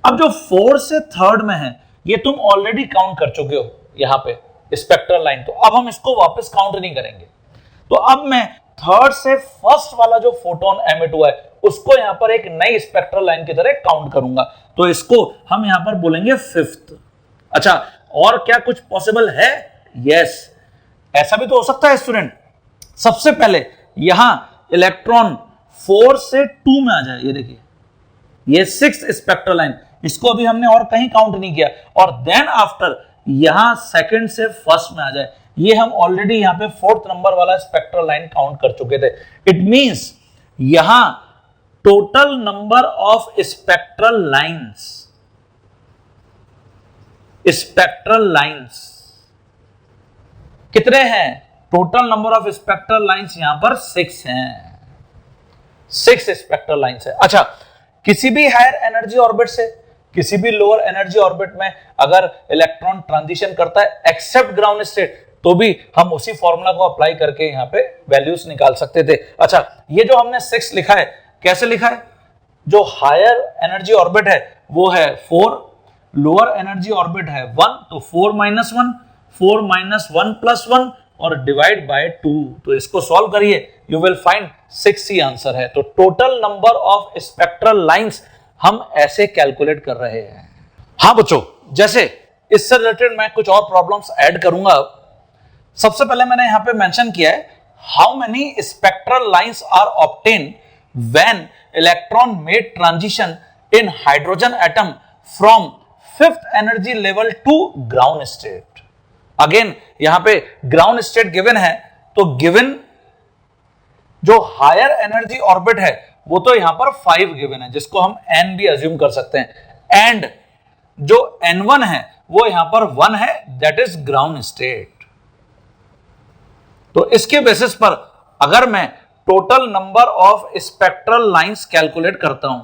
अब जो फोर्थ से थर्ड में है ये तुम ऑलरेडी काउंट कर चुके हो यहां पे स्पेक्ट्रल लाइन, तो अब हम इसको वापस काउंट नहीं करेंगे। तो अब मैं थर्ड से फर्स्ट वाला जो फोटोन एमिट हुआ है उसको यहां पर एक नई स्पेक्ट्रल लाइन की तरह काउंट करूंगा, तो इसको हम यहां पर बोलेंगे फिफ्थ। अच्छा, और क्या कुछ पॉसिबल है? यस, ऐसा भी तो हो सकता है स्टूडेंट, सबसे पहले यहां इलेक्ट्रॉन 4 से 2 में आ जाए। ये देखिए, ये 6th स्पेक्ट्रल लाइन, इसको अभी हमने और कहीं काउंट नहीं किया, और देन आफ्टर यहां सेकंड से फर्स्ट में आ जाए। ये हम ऑलरेडी यहां पे 4th नंबर वाला स्पेक्ट्रल लाइन काउंट कर चुके थे। इट मींस यहां total number of spectral lines कितने हैं? Total number of spectral lines यहां पर 6 हैं, 6 स्पेक्ट्रल लाइंस है। अच्छा, किसी भी हायर एनर्जी ऑर्बिट से किसी भी लोअर एनर्जी ऑर्बिट में अगर इलेक्ट्रॉन ट्रांजिशन करता है एक्सेप्ट ग्राउंड स्टेट, तो भी हम उसी फॉर्मूला को अप्लाई करके यहां पे वैल्यूज निकाल सकते थे। अच्छा, ये जो हमने 6 लिखा है, कैसे लिखा है? जो हायर एनर्जी ऑर्बिट है वो है 4, लोअर एनर्जी ऑर्बिट है 1, तो 4 - 1, 4 - 1 + 1 और डिवाइड बाय 2। तो इसको सॉल्व करिए, you will find 6 he answer है। तो total number of spectral lines हम ऐसे कैलकुलेट कर रहे हैं। हाँ बच्चों, जैसे इससे रिलेटेड मैं कुछ और प्रॉब्लम्स ऐड करूंगा। सबसे पहले मैंने यहां पे मेंशन किया है, how many spectral lines are obtain when electron made transition in hydrogen atom from 5th energy level to ground state. Again यहां पे ग्राउंड स्टेट गिवन है, तो गिवन जो हायर एनर्जी ऑर्बिट है वो तो यहां पर 5 गिवन है, जिसको हम n भी अज्यूम कर सकते हैं, एंड जो n1 है वो यहां पर 1 है, दैट इज ग्राउंड स्टेट। तो इसके बेसिस पर अगर मैं total number of spectral lines calculate करता हूं,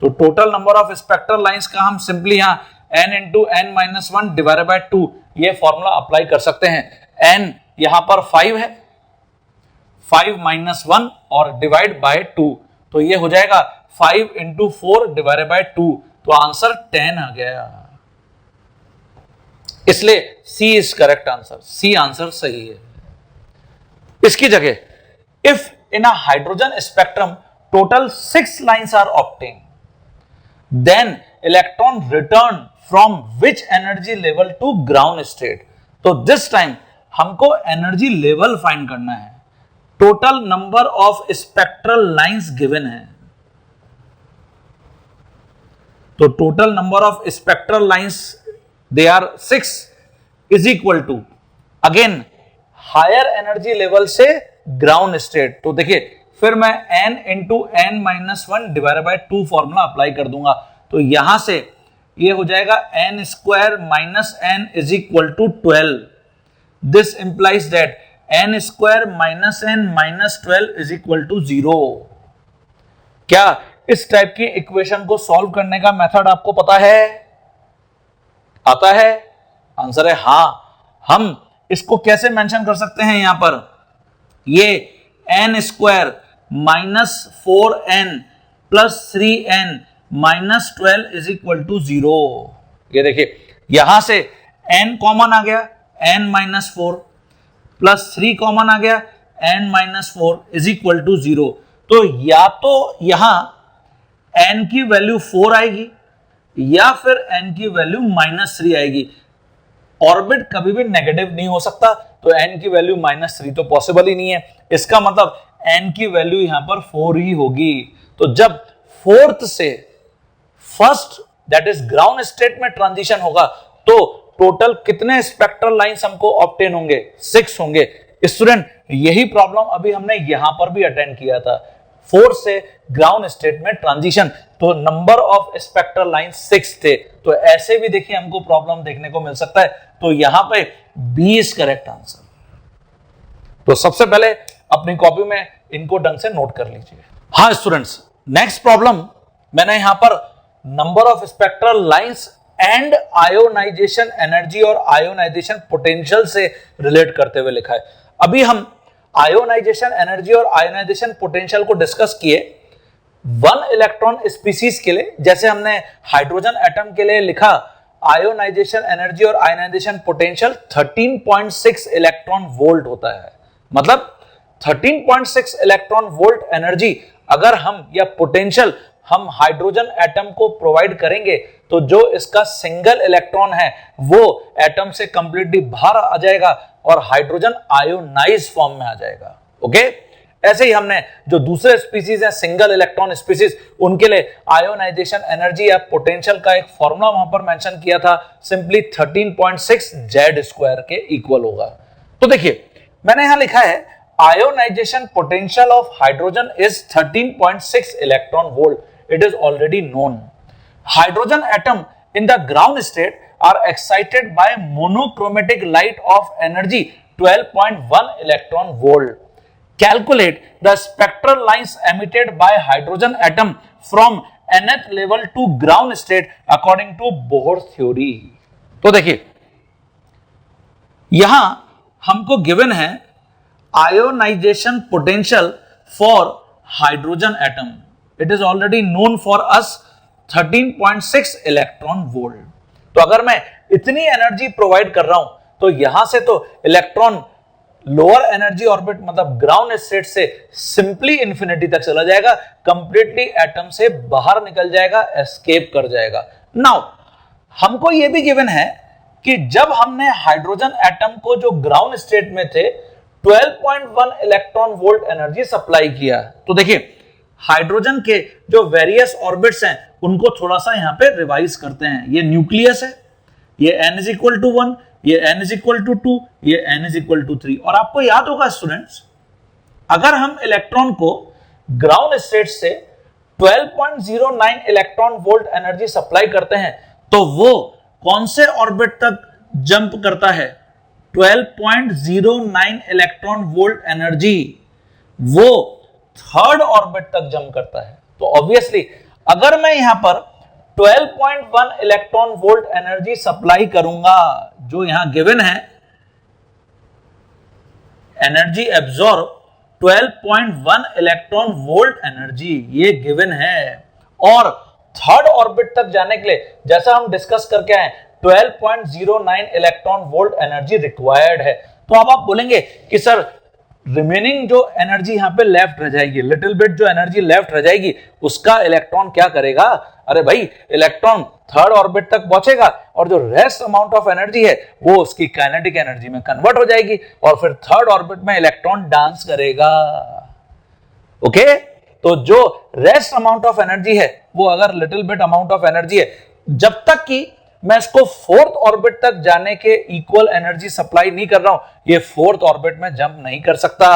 तो total number of spectral lines का हम सिंपली यहां n × n - 1 डिवाइडेड बाय 2 ये फॉर्मूला अप्लाई कर सकते हैं। n यहां पर 5 है, 5 - 1 और डिवाइड बाय 2, तो ये हो जाएगा 5 × 4 डिवाइडेड बाय 2, तो आंसर 10 आ गया। इसलिए C is correct answer, C answer सही है। इसकी जगह if in a hydrogen spectrum total 6 lines are obtain, then electron return from which energy level to ground state. तो दिस टाइम हमको एनर्जी लेवल फाइंड करना है। Total number of spectral lines given है, तो total number of spectral lines they are 6 is equal to again higher energy level से ग्राउंड स्टेट। तो देखिए फिर मैं n × n - 1 divided bye 2 formula apply कर दूंगा, तो यहां से ये हो जाएगा n² - n is equal to 12। This implies that n² - n - 12 is equal to 0। क्या इस टाइप की इक्वेशन को सॉल्व करने का मेथड आपको पता है? आता है? आंसर है हां। हम इसको कैसे मेंशन कर सकते हैं? यहां पर ये n² - 4n + 3n - 12 is equal to 0। ये देखिए यहां से n कॉमन आ गया, n - 4 + 3 कॉमन आ गया, n - 4 इज इक्वल टू 0। तो या तो यहां n की वैल्यू 4 आएगी या फिर n की वैल्यू -3 आएगी। ऑर्बिट कभी भी नेगेटिव नहीं हो सकता, तो n की वैल्यू -3 तो पॉसिबल ही नहीं है। इसका मतलब n की वैल्यू यहां पर 4 ही होगी। तो जब फोर्थ से first that is ground state में ट्रांजिशन होगा तो टोटल कितने स्पेक्ट्रल लाइंस हमको ऑब्टेन होंगे? 6 होंगे। स्टूडेंट यही प्रॉब्लम अभी हमने यहां पर भी अटेंड किया था, फोर्थ से ग्राउंड स्टेट में ट्रांजिशन, तो नंबर ऑफ स्पेक्ट्रल लाइन 6 थे। तो ऐसे भी देखिए हमको प्रॉब्लम देखने को मिल सकता है। तो यहां पे बी इज करेक्ट आंसर। तो सबसे पहले अपनी कॉपी में इनको ढंग से नोट कर लीजिए। हाँ स्टूडेंट्स, नेक्स्ट प्रॉब्लम मैंने यहां पर number of spectral lines and ionization energy और आयोनाइजेशन पोटेंशियल से रिलेट करते हुए लिखा है। अभी हम आयोनाइजेशन एनर्जी और आयोनाइजेशन पोटेंशियल को डिस्कस किए 1 इलेक्ट्रॉन स्पीसीज के लिए। जैसे हमने हाइड्रोजन एटम के लिए लिखा आयोनाइजेशन एनर्जी और आयोनाइजेशन पोटेंशियल 13.6 इलेक्ट्रॉन वोल्ट होता है। मतलब 13.6 इलेक्ट्रॉन वोल्ट एनर्जी अगर हम या पोटेंशियल हम हाइड्रोजन एटम को प्रोवाइड करेंगे तो जो इसका सिंगल इलेक्ट्रॉन है वो एटम से कंप्लीटली बाहर आ जाएगा और हाइड्रोजन आयोनाइज फॉर्म में आ जाएगा। ओके, ऐसे ही हमने जो दूसरे स्पीसीज हैं सिंगल इलेक्ट्रॉन स्पीसीज, उनके लिए आयोनाइजेशन एनर्जी या पोटेंशियल का एक फॉर्मूला वहां पर मेंशन किया था, सिंपली 13.6 Z² के इक्वल होगा। तो देखिए मैंने यहां लिखा है ionization potential of hydrogen is 13.6 electron volt. It is already known. Hydrogen atom in the ground state are excited by monochromatic light of energy 12.1 electron volt. Calculate the spectral lines emitted by hydrogen atom from nth level to ground state according to Bohr theory. तो देखिए यहां हमको गिवन है ionization potential for hydrogen atom. It is already known for us 13.6 electron volt. तो अगर मैं इतनी एनर्जी प्रोवाइड कर रहा हूं तो यहां से तो इलेक्ट्रॉन लोअर एनर्जी ऑर्बिट मतलब ग्राउंड स्टेट से सिंपली इंफिनिटी तक चला जाएगा, कंप्लीटली एटम से बाहर निकल जाएगा, एस्केप कर जाएगा। नाउ हमको यह भी गिवन है कि जब हमने हाइड्रोजन एटम को जो ग्राउंड स्टेट में थे 12.1 इलेक्ट्रॉन वोल्ट एनर्जी सप्लाई किया। तो देखिए हाइड्रोजन के जो वेरियस ऑर्बिट्स हैं उनको थोड़ा सा यहां पे रिवाइज करते हैं। ये न्यूक्लियस है, ये n = 1, ये n = 2, ये n = 3। और आपको याद होगा स्टूडेंट्स, अगर हम इलेक्ट्रॉन को ग्राउंड स्टेट से 12.09 इलेक्ट्रॉन वोल्ट एनर्जी सप्लाई करते हैं तो वो कौन से ऑर्बिट तक जंप करता है? 12.09 इलेक्ट्रॉन वोल्ट एनर्जी वो थर्ड ऑर्बिट तक जंप करता है। तो ऑब्वियसली अगर मैं यहां पर 12.1 इलेक्ट्रॉन वोल्ट एनर्जी सप्लाई करूंगा, जो यहां गिवन है energy absorb 12.1 electron volt energy, ये गिवन है। और थर्ड ऑर्बिट तक जाने के लिए जैसा हम डिस्कस करके आए 12.09 इलेक्ट्रॉन वोल्ट एनर्जी रिक्वायर्ड है। तो अब आप बोलेंगे कि सर रिमेनिंग जो एनर्जी यहां पे लेफ्ट रह जाएगी, लिटिल बिट जो एनर्जी लेफ्ट रह जाएगी उसका इलेक्ट्रॉन क्या करेगा? अरे भाई इलेक्ट्रॉन थर्ड ऑर्बिट तक पहुंचेगा और जो रेस्ट अमाउंट ऑफ एनर्जी है वो उसकी काइनेटिक एनर्जी में कन्वर्ट हो जाएगी और फिर थर्ड ऑर्बिट में इलेक्ट्रॉन डांस करेगा। ओके, तो जो रेस्ट अमाउंट ऑफ एनर्जी है वो अगर little bit amount of energy है, जब तक कि मैं इसको फोर्थ ऑर्बिट तक जाने के इक्वल एनर्जी सप्लाई नहीं कर रहा हूं, ये फोर्थ ऑर्बिट में जंप नहीं कर सकता।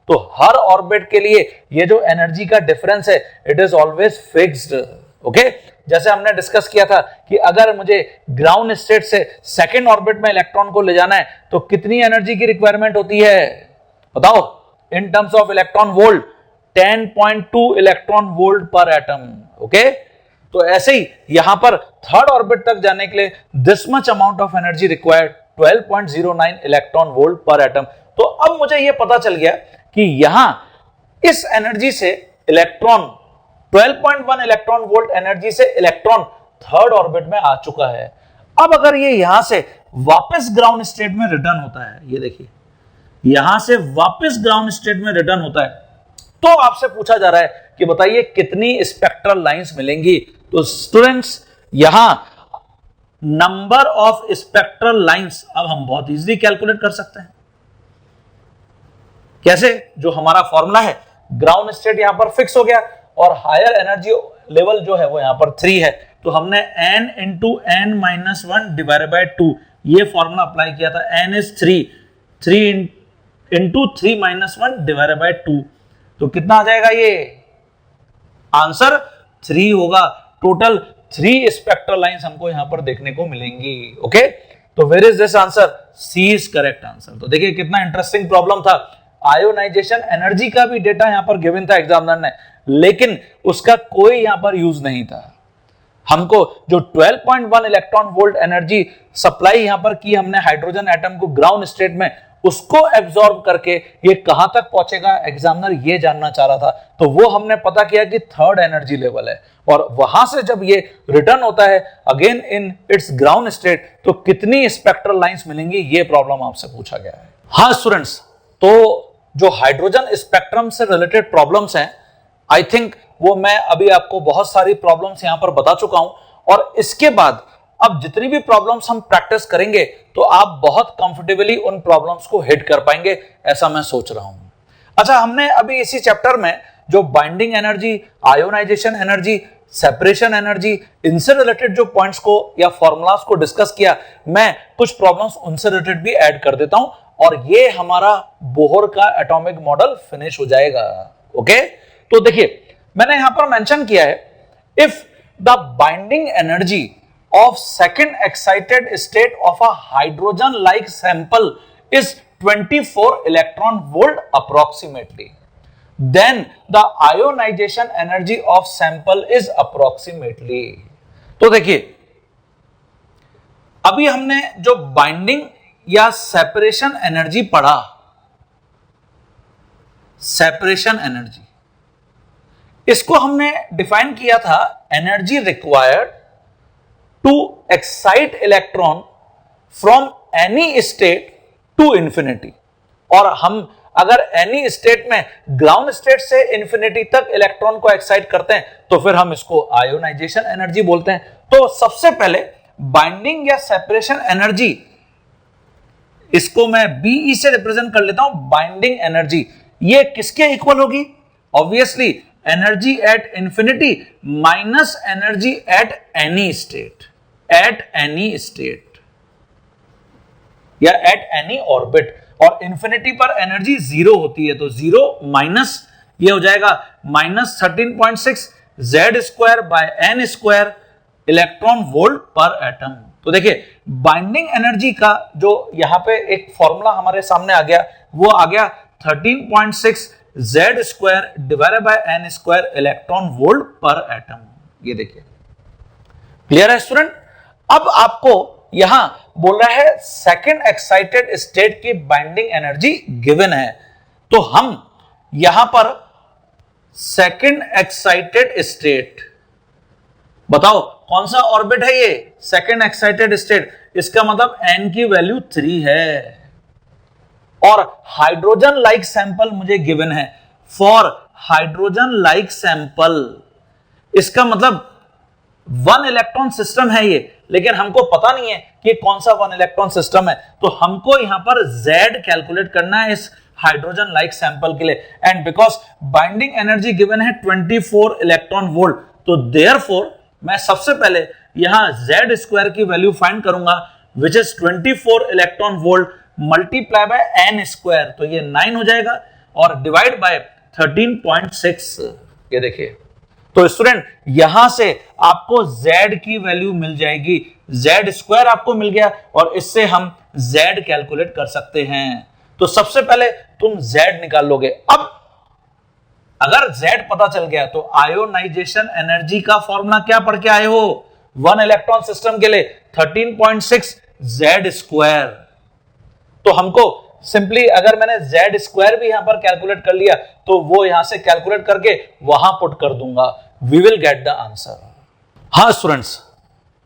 तो हर ऑर्बिट के लिए ये जो एनर्जी का डिफरेंस है it is always fixed. Okay, जैसे हमने डिस्कस किया था कि अगर मुझे ग्राउंड स्टेट से सेकंड ऑर्बिट में इलेक्ट्रॉन को ले जाना है तो कितनी एनर्जी की रिक्वायरमेंट होती है बताओ? In terms of electron volt 10.2 electron volt per atom. Okay, तो ऐसे ही यहां पर थर्ड ऑर्बिट तक जाने के लिए this much amount of energy required 12.09 electron volt per atom. तो अब मुझे यह पता चल गया कि यहां इस एनर्जी से इलेक्ट्रॉन 12.1 इलेक्ट्रॉन वोल्ट एनर्जी से इलेक्ट्रॉन थर्ड ऑर्बिट में आ चुका है। अब अगर ये यहां से वापस ग्राउंड स्टेट में रिटर्न होता है, ये देखिए यहां से वापस ग्राउंड स्टेट में रिटर्न होता है, तो आपसे पूछा जा रहा है कि बताइए कितनी स्पेक्ट्रल लाइंस मिलेंगी। तो स्टूडेंट्स यहां नंबर ऑफ स्पेक्ट्रल लाइंस अब हम बहुत इजीली कैलकुलेट कर सकते हैं। कैसे? जो हमारा फॉर्मूला है ग्राउंड स्टेट यहां पर फिक्स हो गया और हायर एनर्जी लेवल जो है वो यहां पर 3 है, तो हमने n into n minus 1 divided bye 2 ये फॉर्मूला अप्लाई किया था। n is 3 into 3 minus 1 divided bye 2, तो कितना आ जाएगा ये आंसर 3 होगा। टोटल 3 स्पेक्ट्रल लाइंस हमको यहां पर देखने को मिलेंगी। ओके, तो where is this answer? C is correct answer. तो देखिए कितना इंटरेस्टिंग प्रॉब्लम था। आयोनाइजेशन एनर्जी का भी डेटा यहां पर गिवन था एग्जामिनर ने, लेकिन उसका कोई यहां पर यूज नहीं था। हमको जो 12.1 इलेक्ट्रॉन वोल्ट एनर्जी सप्लाई यहां पर की हमने हाइड्रोजन एटम को ग्राउंड स्टेट में, उसको एब्जॉर्ब करके ये कहां तक पहुंचेगा एग्जामिनर ये जानना चाह रहा था। तो वो हमने पता किया कि 3rd एनर्जी लेवल है, और वहां से जब ये रिटर्न होता है again in its ground state, तो कितनी स्पेक्ट्रल लाइंस मिलेंगी ये प्रॉब्लम आपसे पूछा गया है। हाँ स्टूडेंट्स, तो जो हाइड्रोजन स्पेक्ट्रम से रिलेटेड प्रॉब्लम्स हैं, आई थिंक वो मैं अभी आपको बहुत सारी प्रॉब्लम्स यहां पर बता चुका हूं, और इसके बाद अब जितनी भी प्रॉब्लम्स हम प्रैक्टिस करेंगे तो आप बहुत कंफर्टेबली उन प्रॉब्लम्स को हिट कर पाएंगे, ऐसा मैं सोच रहा हूं। अच्छा, हमने अभी इसी चैप्टर में जो binding energy, ionisation energy, separation energy, इनसे रिलेटेड जो पॉइंट्स को या फॉर्मूलास को डिस्कस किया, मैं कुछ प्रॉब्लम्स उनसे रिलेटेड भी ऐड कर देता हूं, और ये हमारा बोहर का एटॉमिक मॉडल फिनिश हो जाएगा। ओके, तो देखिए मैंने यहां पर मेंशन किया है, if the binding energy of second excited state of a hydrogen like sample is 24 electron volt approximately, then the ionization energy of sample is approximately। तो देखिए अभी हमने जो बाइंडिंग या सेपरेशन एनर्जी पढ़ा, सेपरेशन एनर्जी, इसको हमने डिफाइन किया था energy required to excite electron from any state to infinity। और हम अगर एनी स्टेट में ग्राउंड स्टेट से इंफिनिटी तक इलेक्ट्रॉन को एक्साइट करते हैं तो फिर हम इसको आयोनाइजेशन एनर्जी बोलते हैं। तो सबसे पहले बाइंडिंग या सेपरेशन एनर्जी, इसको मैं बीई से रिप्रेजेंट कर लेता हूं। बाइंडिंग एनर्जी ये किसके इक्वल होगी? Obviously energy at infinity minus energy at any state, at any state या एट एनी ऑर्बिट। और इंफिनिटी पर एनर्जी 0 होती है, तो 0 माइनस ये हो जाएगा minus 13.6 Z square by n square electron volt per atom. तो देखिए बाइंडिंग एनर्जी का जो यहां पे एक फॉर्मूला हमारे सामने आ गया, वो आ गया 13.6 Z square divided by n square electron volt per atom. ये देखिए क्लियर है स्टूडेंट? अब आपको यहां बोल रहा है सेकंड एक्साइटेड स्टेट की बाइंडिंग एनर्जी गिवन है, तो हम यहां पर सेकंड एक्साइटेड स्टेट, बताओ कौन सा ऑर्बिट है ये सेकंड एक्साइटेड स्टेट? इसका मतलब n की वैल्यू 3 है, और हाइड्रोजन लाइक सैंपल मुझे गिवन है। फॉर हाइड्रोजन लाइक सैंपल, इसका मतलब 1 इलेक्ट्रॉन सिस्टम है ये, लेकिन हमको पता नहीं है कि कौन सा 1 इलेक्ट्रॉन सिस्टम है, तो हमको यहां पर Z कैलकुलेट करना है इस हाइड्रोजन लाइक सैंपल के लिए। And because binding energy given है 24 इलेक्ट्रॉन वोल्ट, तो देयरफॉर मैं सबसे पहले यहां Z स्क्वायर की वैल्यू फाइंड करूंगा, which is 24 electron volt multiply by n square, तो ये 9 हो जाएगा, और डिवाइड बाय 13.6। ये देखिए, तो स्टूडेंट यहां से आपको Z की वैल्यू मिल जाएगी, Z स्क्वायर आपको मिल गया, और इससे हम Z कैलकुलेट कर सकते हैं। तो सबसे पहले तुम Z निकाल लोगे। अब अगर Z पता चल गया तो आयोनाइजेशन एनर्जी का फॉर्मूला क्या पढ़ के आए हो 1 इलेक्ट्रॉन सिस्टम के लिए? 13.6 Z स्क्वायर। तो हमको सिंपली अगर मैंने Z स्क्वायर भी यहां पर कैलकुलेट कर लिया तो वो यहां से कैलकुलेट करके वहां पुट कर दूंगा, we will get the answer. हाँ स्टूडेंट्स,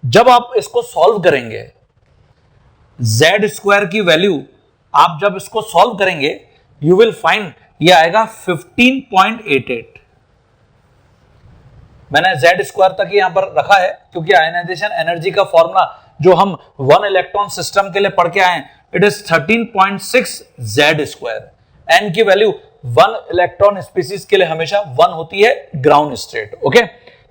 जब आप इसको सॉल्व करेंगे Z स्क्वायर की वैल्यू, आप जब इसको सॉल्व करेंगे यू विल फाइंड ये आएगा 15.88। मैंने Z स्क्वायर तक यहां पर रखा है क्योंकि आयनाइजेशन एनर्जी का फॉर्मूला जो हम 1 इलेक्ट्रॉन सिस्टम के लिए पढ़ के आए, it is 13.6 Z square. N की वैल्यू 1 इलेक्ट्रॉन स्पीसीज के लिए हमेशा 1 होती है ग्राउंड स्टेट। ओके,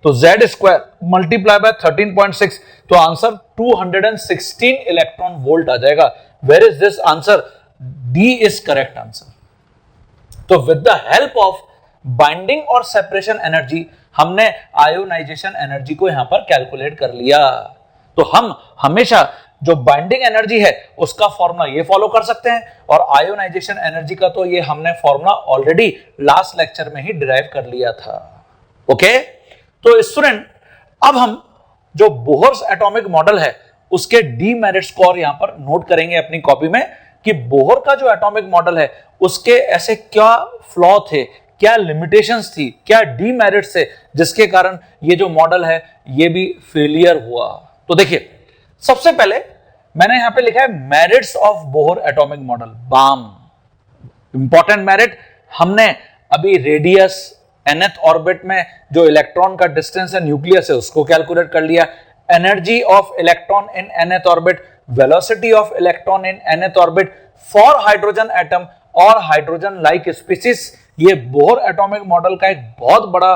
तो Z स्क्वायर मल्टीप्लाई बाय 13.6, तो आंसर 216 इलेक्ट्रॉन वोल्ट आ जाएगा। Where is this answer? D is correct answer. तो with the help of binding और सेपरेशन एनर्जी हमने आयोनाइजेशन एनर्जी को यहां पर कैलकुलेट कर लिया। तो हम हमेशा जो बाइंडिंग एनर्जी है उसका फॉर्मूला ये फॉलो कर सकते हैं, और आयोनाइजेशन एनर्जी का तो ये हमने फॉर्मूला ऑलरेडी लास्ट लेक्चर में ही डिराइव कर लिया था। ओके, तो स्टूडेंट अब हम जो बोहर्स एटॉमिक मॉडल है उसके डीमेरिट स्कोर यहां पर नोट करेंगे अपनी कॉपी में, कि बोहर का जो एटॉमिक मॉडल है उसके ऐसे क्या फ्लॉ थे, क्या लिमिटेशंस थी, क्या डीमेरिट्स थे, जिसके कारण ये जो मॉडल है ये भी फेलियर हुआ। तो देखिए, सबसे पहले मैंने यहां पे लिखा है merits of Bohr atomic model, BAM. Important merit, हमने अभी रेडियस, nth ऑर्बिट में जो इलेक्ट्रॉन का डिस्टेंस है न्यूक्लियस है उसको कैलकुलेट कर लिया, energy of electron in nth orbit, velocity of electron in nth orbit for hydrogen atom और हाइड्रोजन लाइक स्पीसीज। ये बोहर एटॉमिक मॉडल का एक बहुत बड़ा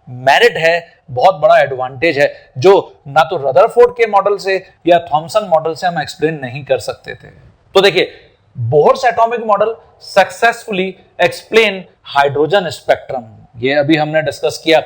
मेरिट है, बहुत बड़ा एडवांटेज है, जो ना तो रदरफोर्ड के मॉडल से या थॉमसन मॉडल से हम एक्सप्लेन नहीं कर सकते थे। तो देखिए, Bohr's atomic model successfully explain hydrogen spectrum, ये अभी हमने डिस्कस किया,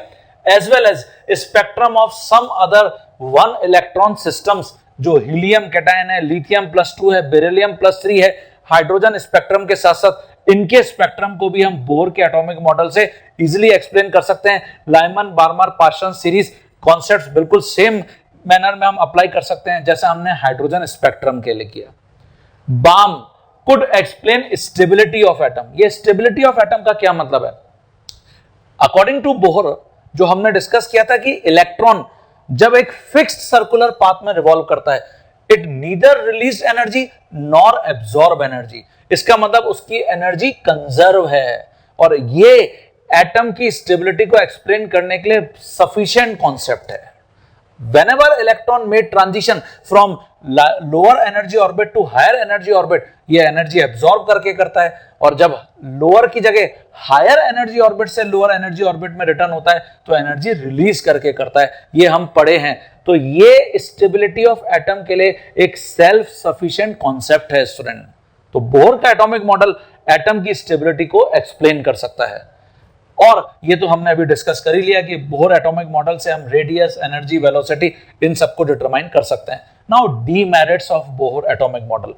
as well as spectrum of some other one electron systems, जो हीलियम कैटायन है, लिथियम +2 है, बेरिलियम +3 है। हाइड्रोजन स्पेक्ट्रम के साथ साथ इनके स्पेक्ट्रम को भी हम बोहर के एटॉमिक मॉडल से इजीली एक्सप्लेन कर सकते हैं। Lyman Balmer Paschen series concepts बिल्कुल सेम मैनर में हम अप्लाई कर सकते हैं जैसे हमने हाइड्रोजन स्पेक्ट्रम के लिए किया। BAM could explain stability of atom. ये स्टेबिलिटी ऑफ एटम का क्या मतलब है? अकॉर्डिंग टू बोहर, जो हमने डिस्कस किया था कि इलेक्ट्रॉन जब एक फिक्स्ड सर्कुलर पाथ में रिवॉल्व करता है, it neither release energy nor absorb energy. इसका मतलब उसकी एनर्जी कंजर्व है, और ये एटम की स्टेबिलिटी को एक्सप्लेन करने के लिए सफिशिएंट कॉन्सेप्ट है। Whenever electron made transition from lower energy orbit to higher energy orbit, ये एनर्जी एब्जॉर्ब करके करता है, और जब लोअर की जगह हायर एनर्जी ऑर्बिट से लोअर एनर्जी ऑर्बिट में रिटर्न होता है तो एनर्जी रिलीज करके करता है। ये हम पढ़े हैं। तो ये स्टेबिलिटी ऑफ एटम के लिए एक सेल्फ सफिशिएंट कॉन्सेप्ट है स्टूडेंट। तो बोहर का एटॉमिक मॉडल एटम की स्टेबिलिटी को एक्सप्लेन कर सकता है, और ये तो हमने अभी डिस्कस कर ही लिया कि बोहर एटॉमिक मॉडल से हम रेडियस, एनर्जी, वेलोसिटी इन सबको डिटरमाइन कर सकते हैं। Now demerits of Bohr atomic model,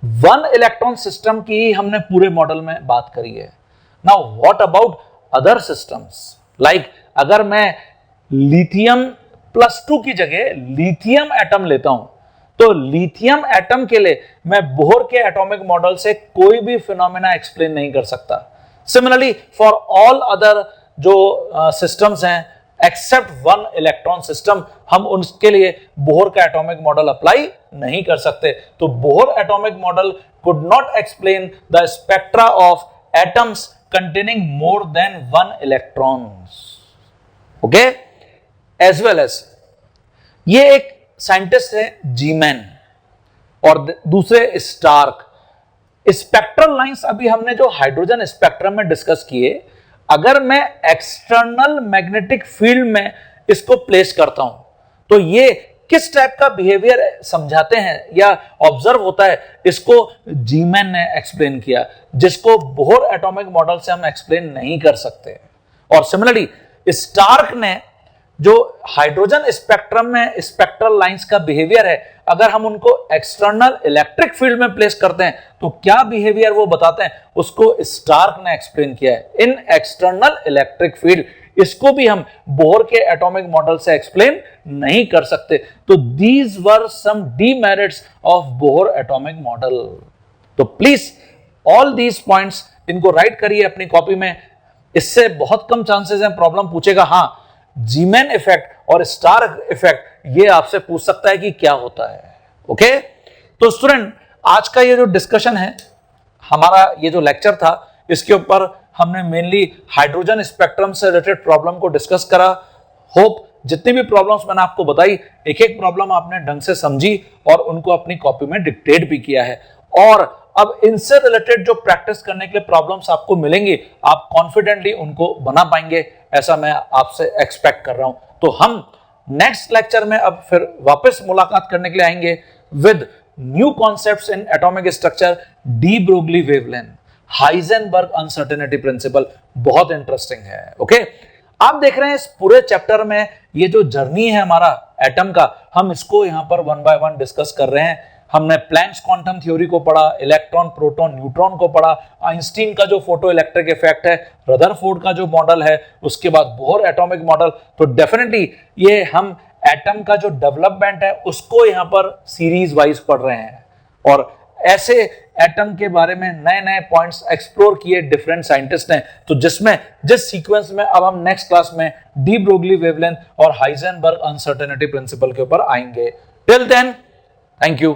one electron system की हमने पूरे मॉडल में बात करी है। Now what about other systems, like अगर मैं लिथियम +2 की जगह लिथियम एटम लेता हूं, तो लिथियम एटम के लिए मैं बोहर के एटॉमिक मॉडल से कोई भी फिनोमेना एक्सप्लेन नहीं कर सकता। सिमिलरली फॉर ऑल अदर जो सिस्टम्स हैं एक्सेप्ट वन इलेक्ट्रॉन सिस्टम, हम उनके लिए बोहर का एटॉमिक मॉडल अप्लाई नहीं कर सकते। तो Bohr atomic model could not explain the spectra of atoms containing more than one electrons. Okay, as well as ये एक साइंटिस्ट है जीमैन और दूसरे स्टार्क। स्पेक्ट्रल लाइंस अभी हमने जो हाइड्रोजन स्पेक्ट्रम में डिस्कस किए, अगर मैं एक्सटर्नल मैग्नेटिक फील्ड में इसको प्लेस करता हूं तो ये किस टाइप का बिहेवियर समझाते हैं या ऑब्जर्व होता है, इसको जीमैन ने एक्सप्लेन किया, जिसको बोहर एटॉमिक मॉडल से हम एक्सप्लेन नहीं कर सकते। और सिमिलरली स्टार्क ने जो हाइड्रोजन स्पेक्ट्रम में स्पेक्ट्रल लाइंस का बिहेवियर है, अगर हम उनको एक्सटर्नल इलेक्ट्रिक फील्ड में प्लेस करते हैं तो क्या बिहेवियर वो बताते हैं, उसको स्टार्क ने एक्सप्लेन किया है इन एक्सटर्नल इलेक्ट्रिक फील्ड। इसको भी हम बोहर के एटॉमिक मॉडल से एक्सप्लेन नहीं कर सकते। तो these were some demerits of Bohr atomic model. तो प्लीज ऑल दीज पॉइंट्स इनको राइट करिए अपनी कॉपी में। इससे बहुत कम चांसेस हैं प्रॉब्लम पूछेगा, हाँ जीमैन इफेक्ट और स्टार्क इफेक्ट ये आपसे पूछ सकता है कि क्या होता है। ओके, तो स्टूडेंट आज का ये जो डिस्कशन है, हमारा ये जो लेक्चर था, इसके ऊपर हमने मेनली हाइड्रोजन स्पेक्ट्रम से रिलेटेड प्रॉब्लम को डिस्कस करा। होप जितनी भी प्रॉब्लम्स मैंने आपको बताई, एक एक प्रॉब्लम आपने ढंग से समझी और उनको अपनी कॉपी में डिक्टेट भी किया है। और अब इनसे रिलेटेड जो प्रैक्टिस करने के लिए प्रॉब्लम्स आपको मिलेंगी, आप कॉन्फिडेंटली उनको बना पाएंगे, ऐसा मैं आपसे एक्सपेक्ट कर रहा हूं। तो हम नेक्स्ट लेक्चर में अब फिर वापस मुलाकात करने के लिए आएंगे with new concepts in atomic structure, D Broglie wavelength, Heisenberg uncertainty principal. बहुत इंटरेस्टिंग है। ओके, आप देख रहे हैं इस पूरे चैप्टर में ये जो जर्नी है हमारा एटम का, हम इसको यहां पर वन बाय वन डिस्कस कर रहे हैं। हमने प्लैंक्स क्वांटम थ्योरी को पढ़ा, इलेक्ट्रॉन, प्रोटॉन, न्यूट्रॉन को पढ़ा, आइंस्टीन का जो फोटो इलेक्ट्रिक इफेक्ट है, रदरफोर्ड का जो मॉडल है, उसके बाद बोहर एटॉमिक मॉडल। तो डेफिनेटली ये हम एटम का जो डेवलपमेंट है उसको यहां पर सीरीज वाइज पढ़ रहे हैं और ऐसे एटम के बारे में नए नए पॉइंट्स एक्सप्लोर किए डिफरेंट साइंटिस्ट ने। तो जिस सीक्वेंस में अब हम नेक्स्ट क्लास में डी ब्रोगली वेवलेंथ और हाइजेनबर्ग अनसर्टेनिटी प्रिंसिपल के ऊपर आएंगे। Till then, thank you.